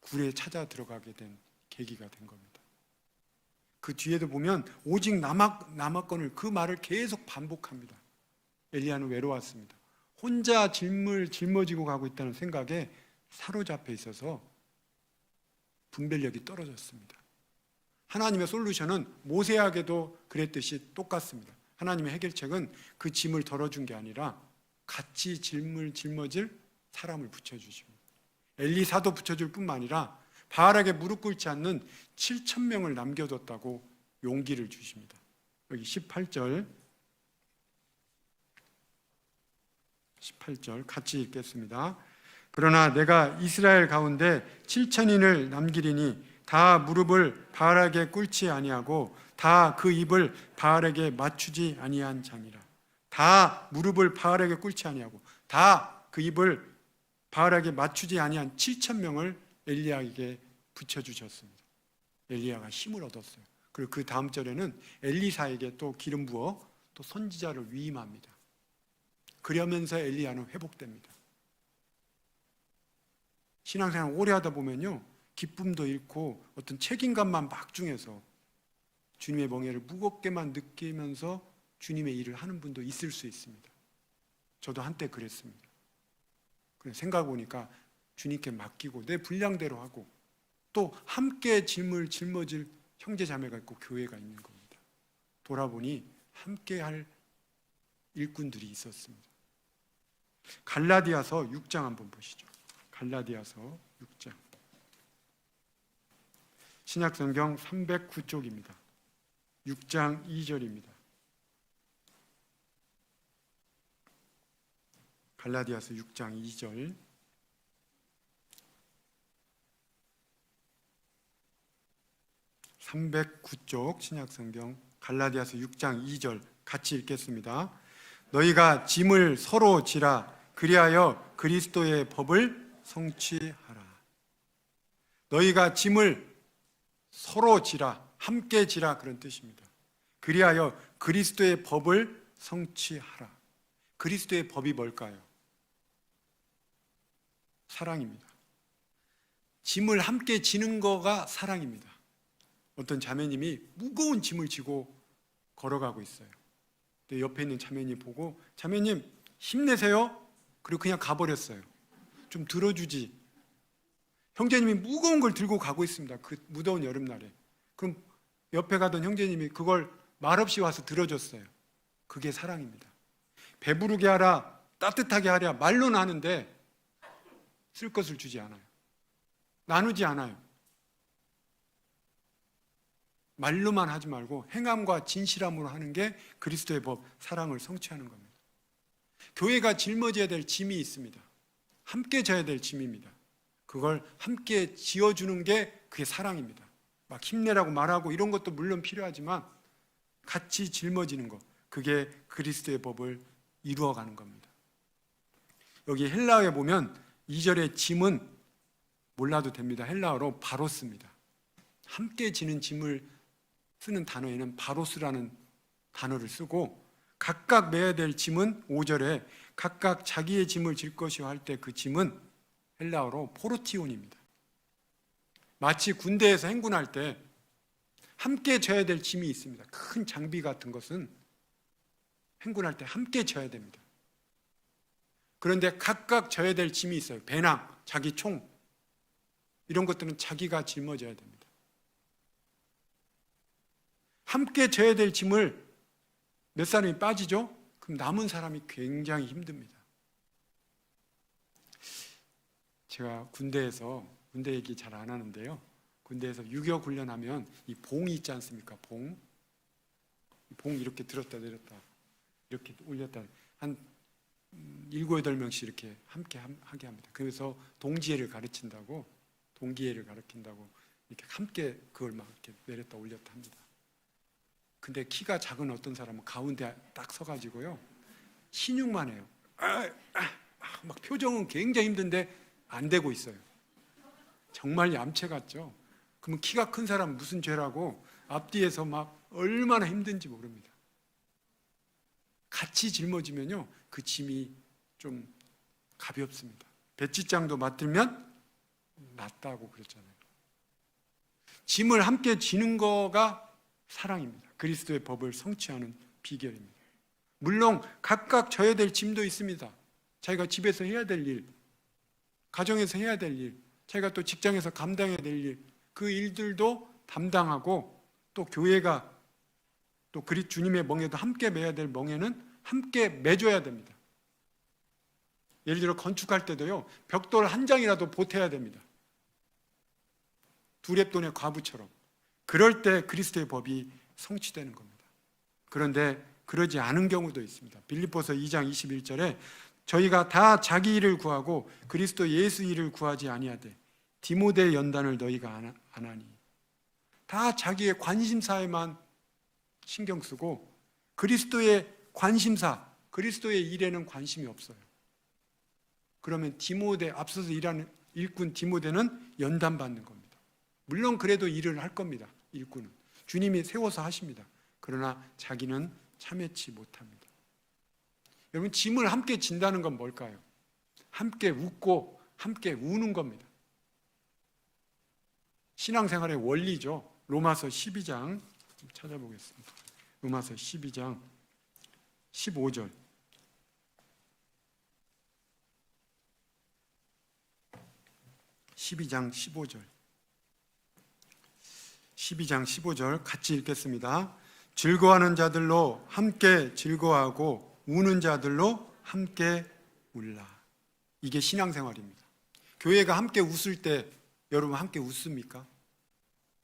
굴에 찾아 들어가게 된 계기가 된 겁니다. 그 뒤에도 보면 오직 남았거늘 그 말을 계속 반복합니다. 엘리야는 외로웠습니다. 혼자 짊어지고 가고 있다는 생각에 사로잡혀 있어서 분별력이 떨어졌습니다. 하나님의 솔루션은 모세에게도 그랬듯이 똑같습니다. 하나님의 해결책은 그 짐을 덜어준 게 아니라 같이 짊어질 사람을 붙여주십니다. 엘리사도 붙여줄 뿐만 아니라 바알에게 무릎 꿇지 않는 7,000명을 남겨뒀다고 용기를 주십니다. 여기 18절 같이 읽겠습니다. 그러나 내가 이스라엘 가운데 7,000인을 남기리니 다 무릎을 바알에게 꿇지 아니하고 다 그 입을 바알에게 맞추지 아니한 자니라. 다 무릎을 바알에게 꿇지 아니하고 다 그 입을 바알에게 맞추지 아니한 7,000명을 엘리야에게 붙여주셨습니다. 엘리야가 힘을 얻었어요. 그리고 그 다음 절에는 엘리사에게 또 기름 부어 또 선지자를 위임합니다. 그러면서 엘리야는 회복됩니다. 신앙생활 오래 하다 보면요, 기쁨도 잃고 어떤 책임감만 막중해서 주님의 멍에를 무겁게만 느끼면서 주님의 일을 하는 분도 있을 수 있습니다. 저도 한때 그랬습니다. 생각해 보니까 주님께 맡기고 내 분량대로 하고 또 함께 짐을 짊어질 형제 자매가 있고 교회가 있는 겁니다. 돌아보니 함께 할 일꾼들이 있었습니다. 갈라디아서 6장 한번 보시죠. 갈라디아서 6장. 신약성경 309쪽입니다. 6장 2절입니다. 갈라디아서 6장 2절. (309쪽) 신약성경 갈라디아서 6장 2절 같이 읽겠습니다. 너희가 짐을 서로 지라 그리하여 그리스도의 법을 성취하라. 너희가 짐을 서로 지라, 함께 지라, 그런 뜻입니다. 그리하여 그리스도의 법을 성취하라. 그리스도의 법이 뭘까요? 사랑입니다. 짐을 함께 지는 거가 사랑입니다. 어떤 자매님이 무거운 짐을 지고 걸어가고 있어요. 근데 옆에 있는 자매님 보고, 자매님 힘내세요. 그리고 그냥 가버렸어요. 좀 들어주지. 형제님이 무거운 걸 들고 가고 있습니다. 그 무더운 여름날에. 그럼 옆에 가던 형제님이 그걸 말없이 와서 들어줬어요. 그게 사랑입니다. 배부르게 하라, 따뜻하게 하랴 말로는 하는데 쓸 것을 주지 않아요. 나누지 않아요. 말로만 하지 말고 행함과 진실함으로 하는 게 그리스도의 법, 사랑을 성취하는 겁니다. 교회가 짊어져야 될 짐이 있습니다. 함께 져야 될 짐입니다. 그걸 함께 지어주는 게 그게 사랑입니다. 막 힘내라고 말하고 이런 것도 물론 필요하지만 같이 짊어지는 것, 그게 그리스도의 법을 이루어가는 겁니다. 여기 헬라어에 보면 2절의 짐은 몰라도 됩니다. 헬라어로 바로스입니다. 함께 지는 짐을 쓰는 단어에는 바로스라는 단어를 쓰고, 각각 매야 될 짐은 5절에 각각 자기의 짐을 질 것이요 할 때 그 짐은 헬라어로 포르티온입니다. 마치 군대에서 행군할 때 함께 져야 될 짐이 있습니다. 큰 장비 같은 것은 행군할 때 함께 져야 됩니다. 그런데 각각 져야 될 짐이 있어요. 배낭, 자기 총, 이런 것들은 자기가 짊어져야 됩니다. 함께 져야 될 짐을 몇 사람이 빠지죠? 그럼 남은 사람이 굉장히 힘듭니다. 제가 군대 얘기 잘 안 하는데요, 군대에서 유격 훈련하면 이 봉이 있지 않습니까? 봉 이렇게 들었다 내렸다 이렇게 올렸다 한 7, 8명씩 이렇게 함께 하게 합니다. 그래서 동기회를 가르친다고 이렇게 함께 그걸 막 이렇게 내렸다 올렸다 합니다. 근데 키가 작은 어떤 사람은 가운데 딱 서가지고요, 신용만 해요. 막 표정은 굉장히 힘든데 안 되고 있어요. 정말 얌체 같죠? 그러면 키가 큰 사람 무슨 죄라고 앞뒤에서 막 얼마나 힘든지 모릅니다. 같이 짊어지면요, 그 짐이 좀 가볍습니다. 배치장도 맡들면 낫다고 그랬잖아요. 짐을 함께 지는 거가 사랑입니다. 그리스도의 법을 성취하는 비결입니다. 물론 각각 져야 될 짐도 있습니다. 자기가 집에서 해야 될 일, 가정에서 해야 될 일, 자기가 또 직장에서 감당해야 될 일, 그 일들도 담당하고, 또 교회가 또 주님의 멍에도 함께 매야 될 멍에는 함께 매줘야 됩니다. 예를 들어 건축할 때도요, 벽돌 한 장이라도 보태야 됩니다. 두렙돈의 과부처럼. 그럴 때 그리스도의 법이 성취되는 겁니다. 그런데 그러지 않은 경우도 있습니다. 빌립보서 2장 21절에 저희가 다 자기 일을 구하고 그리스도 예수 일을 구하지 아니하되 디모데 연단을 너희가 안 하니. 다 자기의 관심사에만 신경 쓰고 그리스도의 관심사, 그리스도의 일에는 관심이 없어요. 그러면 디모데, 앞서서 일꾼 디모데는 연단받는 겁니다. 물론 그래도 일을 할 겁니다. 일꾼은 주님이 세워서 하십니다. 그러나 자기는 참여치 못합니다. 여러분, 짐을 함께 진다는 건 뭘까요? 함께 웃고 함께 우는 겁니다. 신앙생활의 원리죠. 로마서 12장 좀 찾아보겠습니다. 로마서 12장 15절. 12장 15절. 12장 15절 같이 읽겠습니다. 즐거워하는 자들로 함께 즐거워하고 우는 자들로 함께 울라. 이게 신앙생활입니다. 교회가 함께 웃을 때 여러분 함께 웃습니까?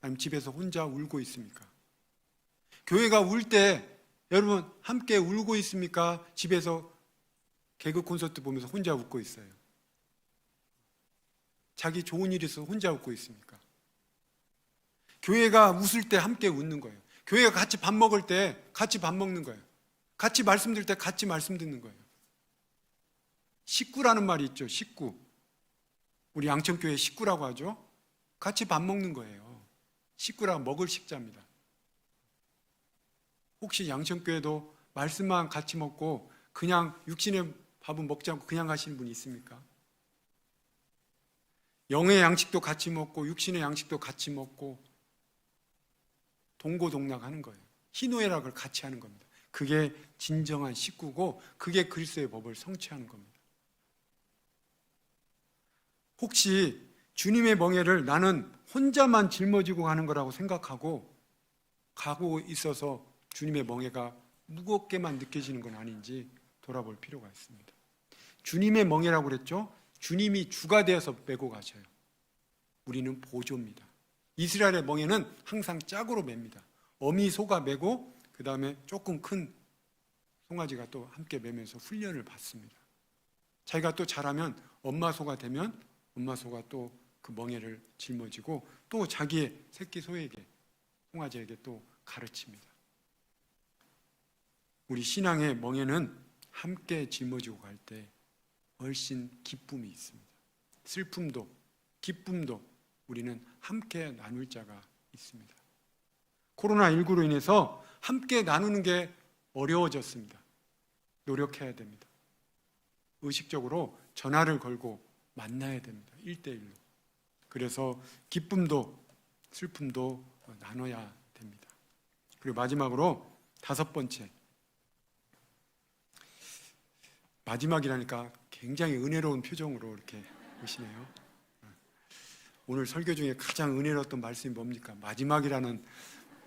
아니면 집에서 혼자 울고 있습니까? 교회가 울 때 여러분 함께 울고 있습니까? 집에서 개그 콘서트 보면서 혼자 웃고 있어요? 자기 좋은 일 있어서 혼자 웃고 있습니까? 교회가 웃을 때 함께 웃는 거예요. 교회가 같이 밥 먹을 때 같이 밥 먹는 거예요. 같이 말씀 들을 때 같이 말씀 듣는 거예요. 식구라는 말이 있죠. 식구. 우리 양천교회 식구라고 하죠. 같이 밥 먹는 거예요. 식구라 먹을 식자입니다. 혹시 양천교회도 말씀만 같이 먹고 그냥 육신의 밥은 먹지 않고 그냥 가시는 분이 있습니까? 영의 양식도 같이 먹고 육신의 양식도 같이 먹고 동고동락하는 거예요. 희노애락을 같이 하는 겁니다. 그게 진정한 식구고 그게 그리스도의 법을 성취하는 겁니다. 혹시 주님의 멍에를 나는 혼자만 짊어지고 가는 거라고 생각하고 가고 있어서 주님의 멍에가 무겁게만 느껴지는 건 아닌지 돌아볼 필요가 있습니다. 주님의 멍에라고 그랬죠? 주님이 주가 되어서 메고 가셔요. 우리는 보조입니다. 이스라엘의 멍에는 항상 짝으로 맵니다. 어미 소가 메고 그 다음에 조금 큰 송아지가 또 함께 매면서 훈련을 받습니다. 자기가 또 잘하면 엄마 소가 되면 엄마 소가 또 그 멍에를 짊어지고 또 자기의 새끼 소에게, 송아지에게 또 가르칩니다. 우리 신앙의 멍에는 함께 짊어지고 갈 때 훨씬 기쁨이 있습니다. 슬픔도 기쁨도 우리는 함께 나눌 자가 있습니다. 코로나19로 인해서 함께 나누는 게 어려워졌습니다. 노력해야 됩니다. 의식적으로 전화를 걸고 만나야 됩니다. 1대1로. 그래서 기쁨도 슬픔도 나눠야 됩니다. 그리고 마지막으로 5번째. 마지막이라니까 굉장히 은혜로운 표정으로 이렇게 보시네요. 오늘 설교 중에 가장 은혜로웠던 말씀이 뭡니까? 마지막이라는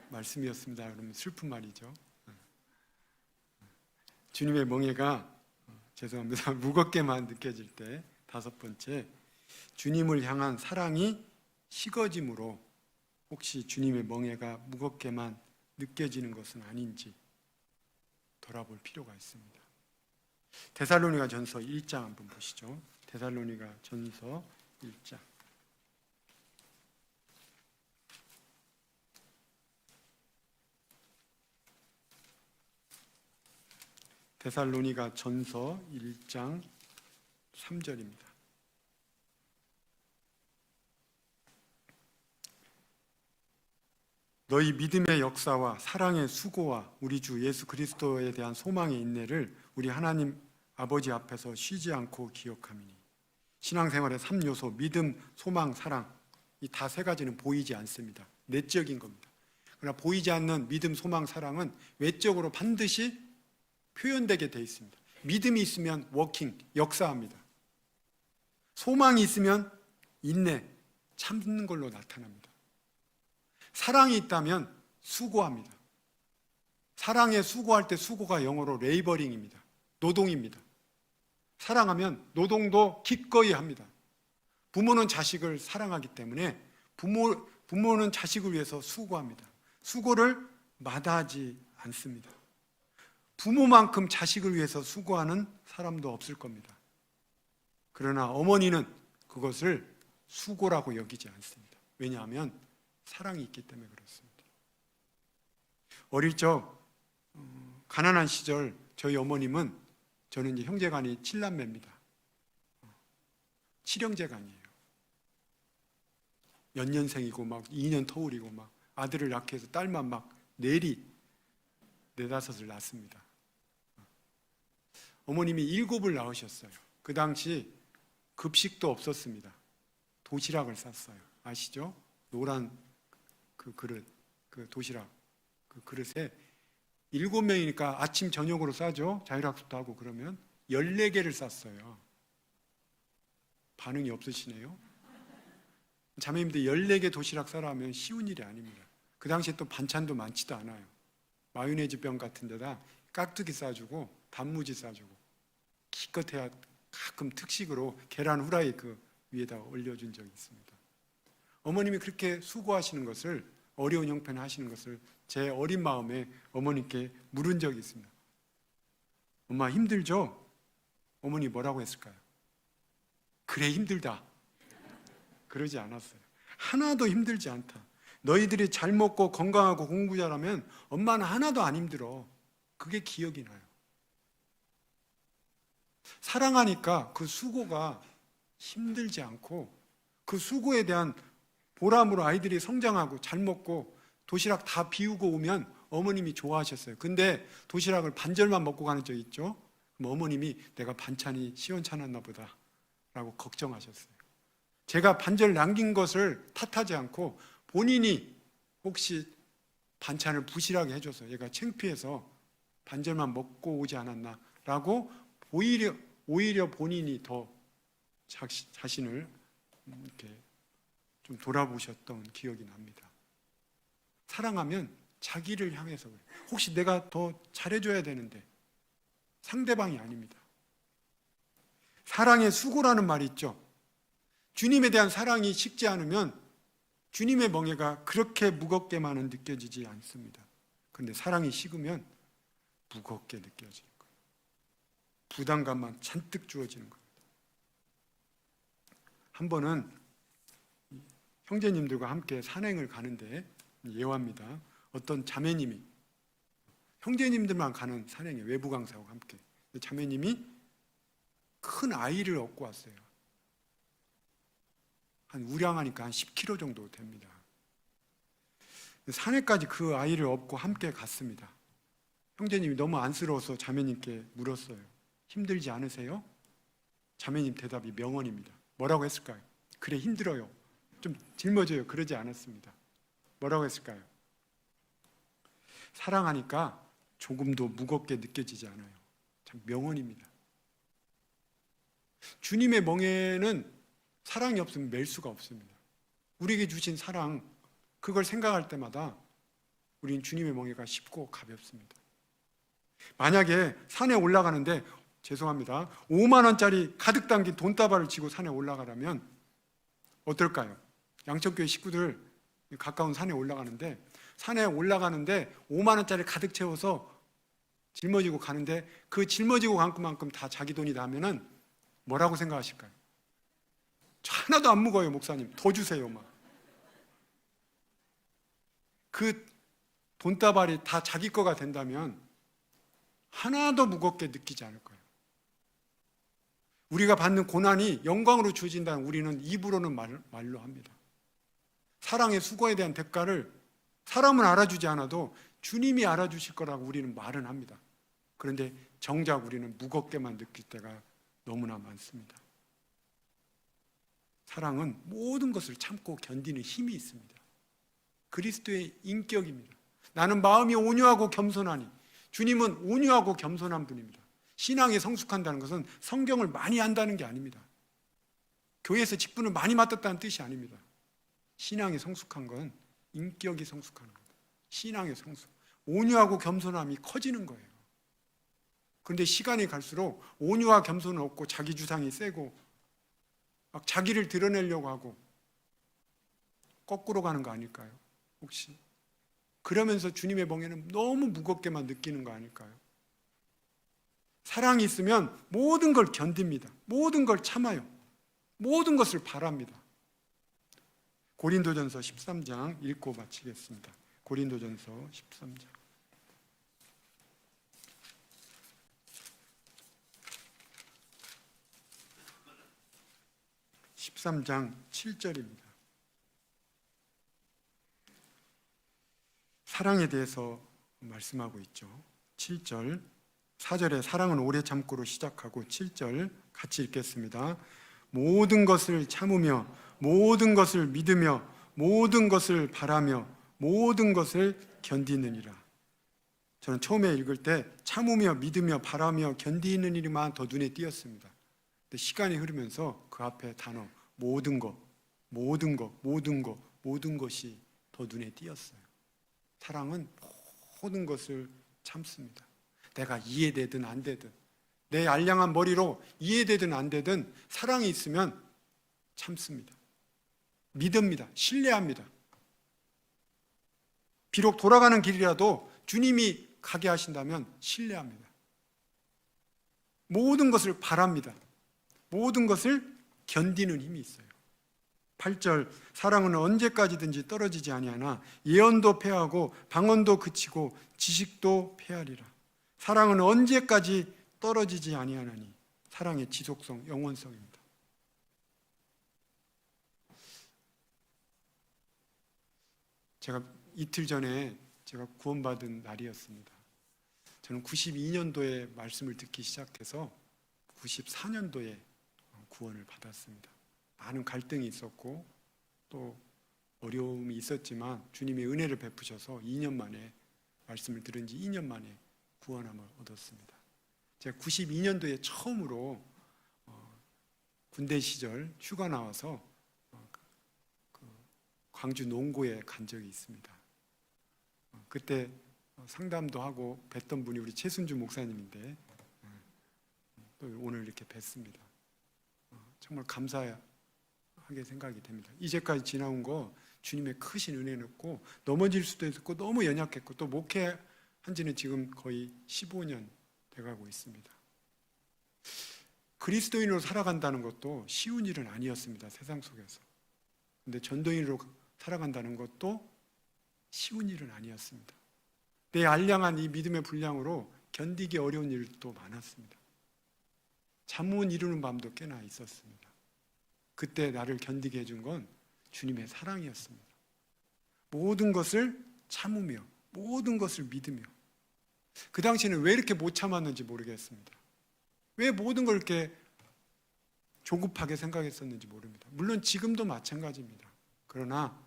말씀이었습니다. 그러면 슬픈 말이죠. 주님의 멍에가 죄송합니다. 무겁게만 느껴질 때 5번째, 주님을 향한 사랑이 식어짐으로 혹시 주님의 멍에가 무겁게만 느껴지는 것은 아닌지 돌아볼 필요가 있습니다. 데살로니가 전서 1장 한번 보시죠. 데살로니가 전서 1장. 데살로니가 전서 1장 3절입니다. 너희 믿음의 역사와 사랑의 수고와 우리 주 예수 그리스도에 대한 소망의 인내를 우리 하나님 아버지 앞에서 쉬지 않고 기억함이니. 신앙생활의 3요소 믿음, 소망, 사랑, 이 다 세 가지는 보이지 않습니다. 내적인 겁니다. 그러나 보이지 않는 믿음, 소망, 사랑은 외적으로 반드시 표현되게 돼 있습니다. 믿음이 있으면 워킹, 역사합니다. 소망이 있으면 인내, 참는 걸로 나타납니다. 사랑이 있다면 수고합니다. 사랑에 수고할 때 수고가 영어로 레이버링입니다. 노동입니다. 사랑하면 노동도 기꺼이 합니다. 부모는 자식을 사랑하기 때문에 부모는 자식을 위해서 수고합니다. 수고를 마다하지 않습니다. 부모만큼 자식을 위해서 수고하는 사람도 없을 겁니다. 그러나 어머니는 그것을 수고라고 여기지 않습니다. 왜냐하면 사랑이 있기 때문에 그렇습니다. 어릴 적 가난한 시절 저희 어머님은, 저는 이제 형제간이 7남매입니다. 7형제간이에요. 연년생이고 막 2년 터울이고 막 아들을 낳게 해서 딸만 막 네다섯을 낳습니다. 어머님이 7을 낳으셨어요. 그 당시 급식도 없었습니다. 도시락을 쌌어요. 아시죠? 노란 그 그릇, 그 도시락, 그 그릇에 7명이니까 아침 저녁으로 싸죠. 자율학습도 하고. 그러면 14개를 쌌어요. 반응이 없으시네요. 자매님들 14개 도시락 싸라 하면 쉬운 일이 아닙니다. 그 당시에 또 반찬도 많지도 않아요. 마요네즈 병 같은 데다 깍두기 싸주고 단무지 싸주고, 기껏해야 가끔 특식으로 계란 후라이 그 위에다 올려준 적이 있습니다. 어머님이 그렇게 수고하시는 것을, 어려운 형편 하시는 것을 제 어린 마음에 어머님께 물은 적이 있습니다. 엄마 힘들죠? 어머니 뭐라고 했을까요? 그래 힘들다. 그러지 않았어요. 하나도 힘들지 않다. 너희들이 잘 먹고 건강하고 공부 잘하면 엄마는 하나도 안 힘들어. 그게 기억이 나요. 사랑하니까 그 수고가 힘들지 않고, 그 수고에 대한 보람으로 아이들이 성장하고 잘 먹고 도시락 다 비우고 오면 어머님이 좋아하셨어요. 근데 도시락을 반절만 먹고 가는 적 있죠? 그럼 어머님이 내가 반찬이 시원찮았나 보다 라고 걱정하셨어요. 제가 반절 남긴 것을 탓하지 않고 본인이 혹시 반찬을 부실하게 해줘서 얘가 창피해서 반절만 먹고 오지 않았나 라고 오히려 본인이 더 자신을 이렇게 좀 돌아보셨던 기억이 납니다. 사랑하면 자기를 향해서 그래요. 혹시 내가 더 잘해줘야 되는데 상대방이 아닙니다. 사랑의 수고라는 말이 있죠. 주님에 대한 사랑이 식지 않으면 주님의 멍에가 그렇게 무겁게만은 느껴지지 않습니다. 그런데 사랑이 식으면 무겁게 느껴지는 거예요. 부담감만 잔뜩 주어지는 겁니다. 한 번은 형제님들과 함께 산행을 가는데, 예화입니다. 어떤 자매님이, 형제님들만 가는 산행에 외부 강사하고 함께, 자매님이 큰 아이를 얻고 왔어요. 한 우량하니까 한 10kg 정도 됩니다. 산에까지 그 아이를 업고 함께 갔습니다. 형제님이 너무 안쓰러워서 자매님께 물었어요. 힘들지 않으세요? 자매님 대답이 명언입니다. 뭐라고 했을까요? 그래 힘들어요. 좀 짊어져요. 그러지 않았습니다. 뭐라고 했을까요? 사랑하니까 조금도 무겁게 느껴지지 않아요. 참 명언입니다. 주님의 멍에는 사랑이 없으면 맬 수가 없습니다. 우리에게 주신 사랑, 그걸 생각할 때마다 우리는 주님의 멍에가 쉽고 가볍습니다. 만약에 산에 올라가는데, 죄송합니다, 5만 원짜리 가득 담긴 돈다발을 쥐고 산에 올라가라면 어떨까요? 양천교회 식구들 가까운 산에 올라가는데 5만 원짜리 가득 채워서 짊어지고 가는데, 그 짊어지고 간 만큼 다 자기 돈이 나면은 뭐라고 생각하실까요? 하나도 안 무거워요. 목사님 더 주세요. 막 그 돈다발이 다 자기 거가 된다면 하나도 무겁게 느끼지 않을 거예요. 우리가 받는 고난이 영광으로 주어진다는 우리는 입으로는 말로 합니다. 사랑의 수고에 대한 대가를 사람은 알아주지 않아도 주님이 알아주실 거라고 우리는 말은 합니다. 그런데 정작 우리는 무겁게만 느낄 때가 너무나 많습니다. 사랑은 모든 것을 참고 견디는 힘이 있습니다. 그리스도의 인격입니다. 나는 마음이 온유하고 겸손하니, 주님은 온유하고 겸손한 분입니다. 신앙에 성숙한다는 것은 성경을 많이 안다는 게 아닙니다. 교회에서 직분을 많이 맡았다는 뜻이 아닙니다. 신앙에 성숙한 건 인격이 성숙하는 겁니다. 신앙의 성숙, 온유하고 겸손함이 커지는 거예요. 그런데 시간이 갈수록 온유와 겸손은 없고 자기 주장이 세고 막 자기를 드러내려고 하고 거꾸로 가는 거 아닐까요? 혹시 그러면서 주님의 멍에는 너무 무겁게만 느끼는 거 아닐까요? 사랑이 있으면 모든 걸 견딥니다. 모든 걸 참아요. 모든 것을 바랍니다. 고린도전서 13장 읽고 마치겠습니다. 고린도전서 13장 13장 7절입니다. 사랑에 대해서 말씀하고 있죠. 7절, 4절에 사랑은 오래 참고로 시작하고 7절 같이 읽겠습니다. 모든 것을 참으며 모든 것을 믿으며 모든 것을 바라며 모든 것을 견디느니라. 저는 처음에 읽을 때 참으며 믿으며 바라며 견디는 일만 더 눈에 띄었습니다. 근데 시간이 흐르면서 그 앞에 단어 모든 것, 모든 것, 모든 것, 모든 것이 더 눈에 띄었어요. 사랑은 모든 것을 참습니다. 내가 이해되든 안 되든, 내 알량한 머리로 이해되든 안 되든 사랑이 있으면 참습니다. 믿습니다. 신뢰합니다. 비록 돌아가는 길이라도 주님이 가게 하신다면 신뢰합니다. 모든 것을 바랍니다. 모든 것을 견디는 힘이 있어요. 8절, 사랑은 언제까지든지 떨어지지 아니하나 예언도 패하고 방언도 그치고 지식도 패하리라. 사랑은 언제까지 떨어지지 아니하나니 사랑의 지속성, 영원성입니다. 제가 이틀 전에 제가 구원받은 날이었습니다. 저는 92년도에 말씀을 듣기 시작해서 94년도에 구원을 받았습니다. 많은 갈등이 있었고 또 어려움이 있었지만 주님의 은혜를 베푸셔서 2년 만에 말씀을 들은 지 2년 만에 구원함을 얻었습니다. 제가 92년도에 처음으로 군대 시절 휴가 나와서 광주 농고에 간 적이 있습니다. 그때 상담도 하고 뵀던 분이 우리 최순주 목사님인데 또 오늘 이렇게 뵀습니다. 정말 감사하게 생각이 됩니다. 이제까지 지나온 거 주님의 크신 은혜였고 넘어질 수도 있었고 너무 연약했고 또 목회한 지는 지금 거의 15년 돼가고 있습니다. 그리스도인으로 살아간다는 것도 쉬운 일은 아니었습니다. 세상 속에서. 근데 전도인으로 살아간다는 것도 쉬운 일은 아니었습니다. 내 알량한 이 믿음의 분량으로 견디기 어려운 일도 많았습니다. 잠 못 이루는 밤도 꽤나 있었습니다. 그때 나를 견디게 해준 건 주님의 사랑이었습니다. 모든 것을 참으며 모든 것을 믿으며 그 당시에는 왜 이렇게 못 참았는지 모르겠습니다. 왜 모든 걸 이렇게 조급하게 생각했었는지 모릅니다. 물론 지금도 마찬가지입니다. 그러나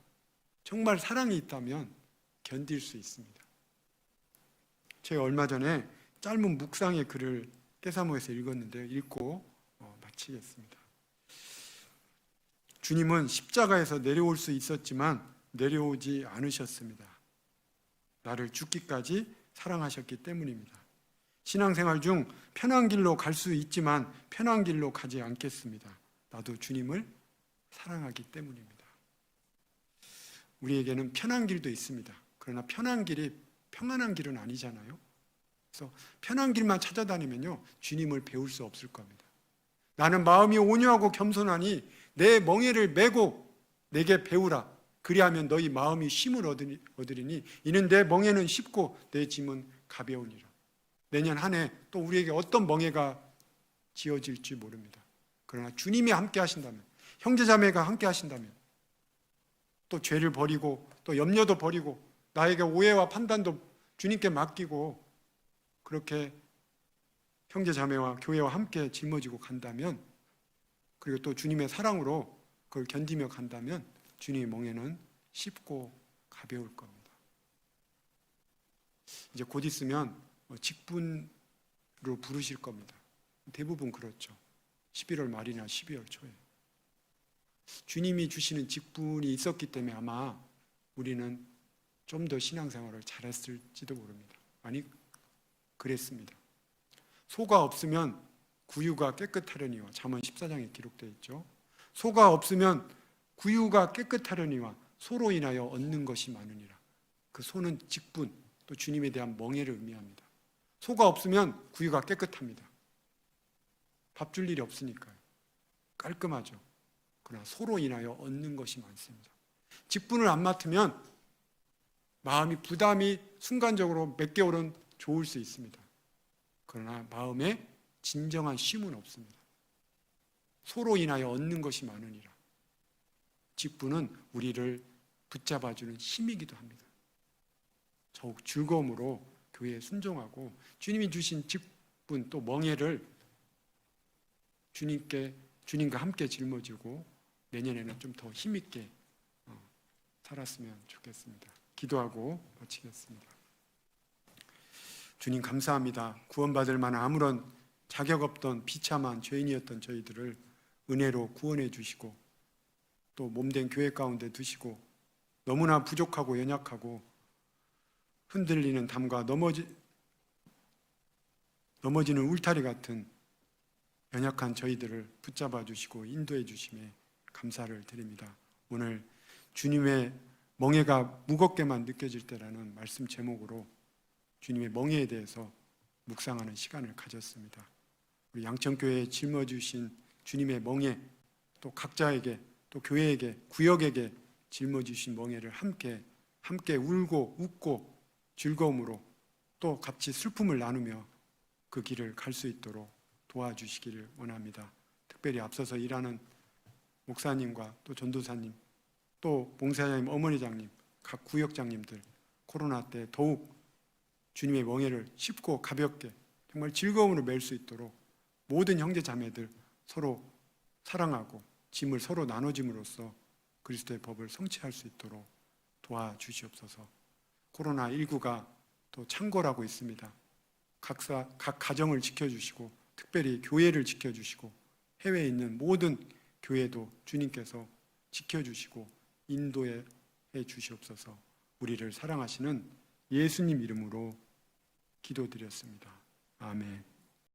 정말 사랑이 있다면 견딜 수 있습니다. 제가 얼마 전에 짧은 묵상의 글을 깨사모에서 읽었는데요. 읽고 마치겠습니다. 주님은 십자가에서 내려올 수 있었지만 내려오지 않으셨습니다. 나를 죽기까지 사랑하셨기 때문입니다. 신앙생활 중 편한 길로 갈 수 있지만 편한 길로 가지 않겠습니다. 나도 주님을 사랑하기 때문입니다. 우리에게는 편한 길도 있습니다. 그러나 편한 길이 평안한 길은 아니잖아요. 그래서 편한 길만 찾아다니면요 주님을 배울 수 없을 겁니다. 나는 마음이 온유하고 겸손하니 내 멍에를 메고 내게 배우라. 그리하면 너희 마음이 쉼을 얻으리니 이는 내 멍에는 쉽고 내 짐은 가벼우니라. 내년 한 해 또 우리에게 어떤 멍에가 지어질지 모릅니다. 그러나 주님이 함께 하신다면, 형제자매가 함께 하신다면 또 죄를 버리고 또 염려도 버리고 나에게 오해와 판단도 주님께 맡기고 그렇게 형제 자매와 교회와 함께 짊어지고 간다면, 그리고 또 주님의 사랑으로 그걸 견디며 간다면 주님의 멍에는 쉽고 가벼울 겁니다. 이제 곧 있으면 직분으로 부르실 겁니다. 대부분 그렇죠. 11월 말이나 12월 초에 주님이 주시는 직분이 있었기 때문에 아마 우리는 좀 더 신앙생활을 잘했을지도 모릅니다. 아니, 그랬습니다. 소가 없으면 구유가 깨끗하려니와 잠언 14장에 기록되어 있죠. 소가 없으면 구유가 깨끗하려니와 소로 인하여 얻는 것이 많으니라. 그 소는 직분, 또 주님에 대한 멍에를 의미합니다. 소가 없으면 구유가 깨끗합니다. 밥 줄 일이 없으니까요. 깔끔하죠. 그러나 소로 인하여 얻는 것이 많습니다. 직분을 안 맡으면 마음이 부담이 순간적으로 몇 개월은 좋을 수 있습니다. 그러나 마음에 진정한 쉼은 없습니다. 소로 인하여 얻는 것이 많으니라. 직분은 우리를 붙잡아주는 힘이기도 합니다. 더욱 즐거움으로 교회에 순종하고 주님이 주신 직분 또 멍에를 주님과 함께 짊어지고 내년에는 좀 더 힘있게 살았으면 좋겠습니다. 기도하고 마치겠습니다. 주님 감사합니다. 구원받을 만한 아무런 자격 없던 비참한 죄인이었던 저희들을 은혜로 구원해 주시고 또 몸된 교회 가운데 두시고 너무나 부족하고 연약하고 흔들리는 담과 넘어지는 울타리 같은 연약한 저희들을 붙잡아 주시고 인도해 주심에 감사를 드립니다. 오늘 주님의 멍에가 무겁게만 느껴질 때라는 말씀 제목으로 주님의 멍에에 대해서 묵상하는 시간을 가졌습니다. 우리 양천교회에 짊어주신 주님의 멍에, 또 각자에게 또 교회에게 구역에게 짊어주신 멍에를 함께 울고 웃고 즐거움으로 또 같이 슬픔을 나누며 그 길을 갈 수 있도록 도와주시기를 원합니다. 특별히 앞서서 일하는 목사님과 또 전도사님, 또 봉사자님, 어머니장님, 각 구역장님들 코로나 때 더욱 주님의 멍에를 쉽고 가볍게 정말 즐거움으로 맬 수 있도록 모든 형제 자매들 서로 사랑하고 짐을 서로 나눠짐으로써 그리스도의 법을 성취할 수 있도록 도와주시옵소서. 코로나19가 또 창궐하고 있습니다. 각 가정을 지켜주시고 특별히 교회를 지켜주시고 해외에 있는 모든 교회도 주님께서 지켜주시고 인도해 주시옵소서. 우리를 사랑하시는 예수님 이름으로 기도드렸습니다. 아멘.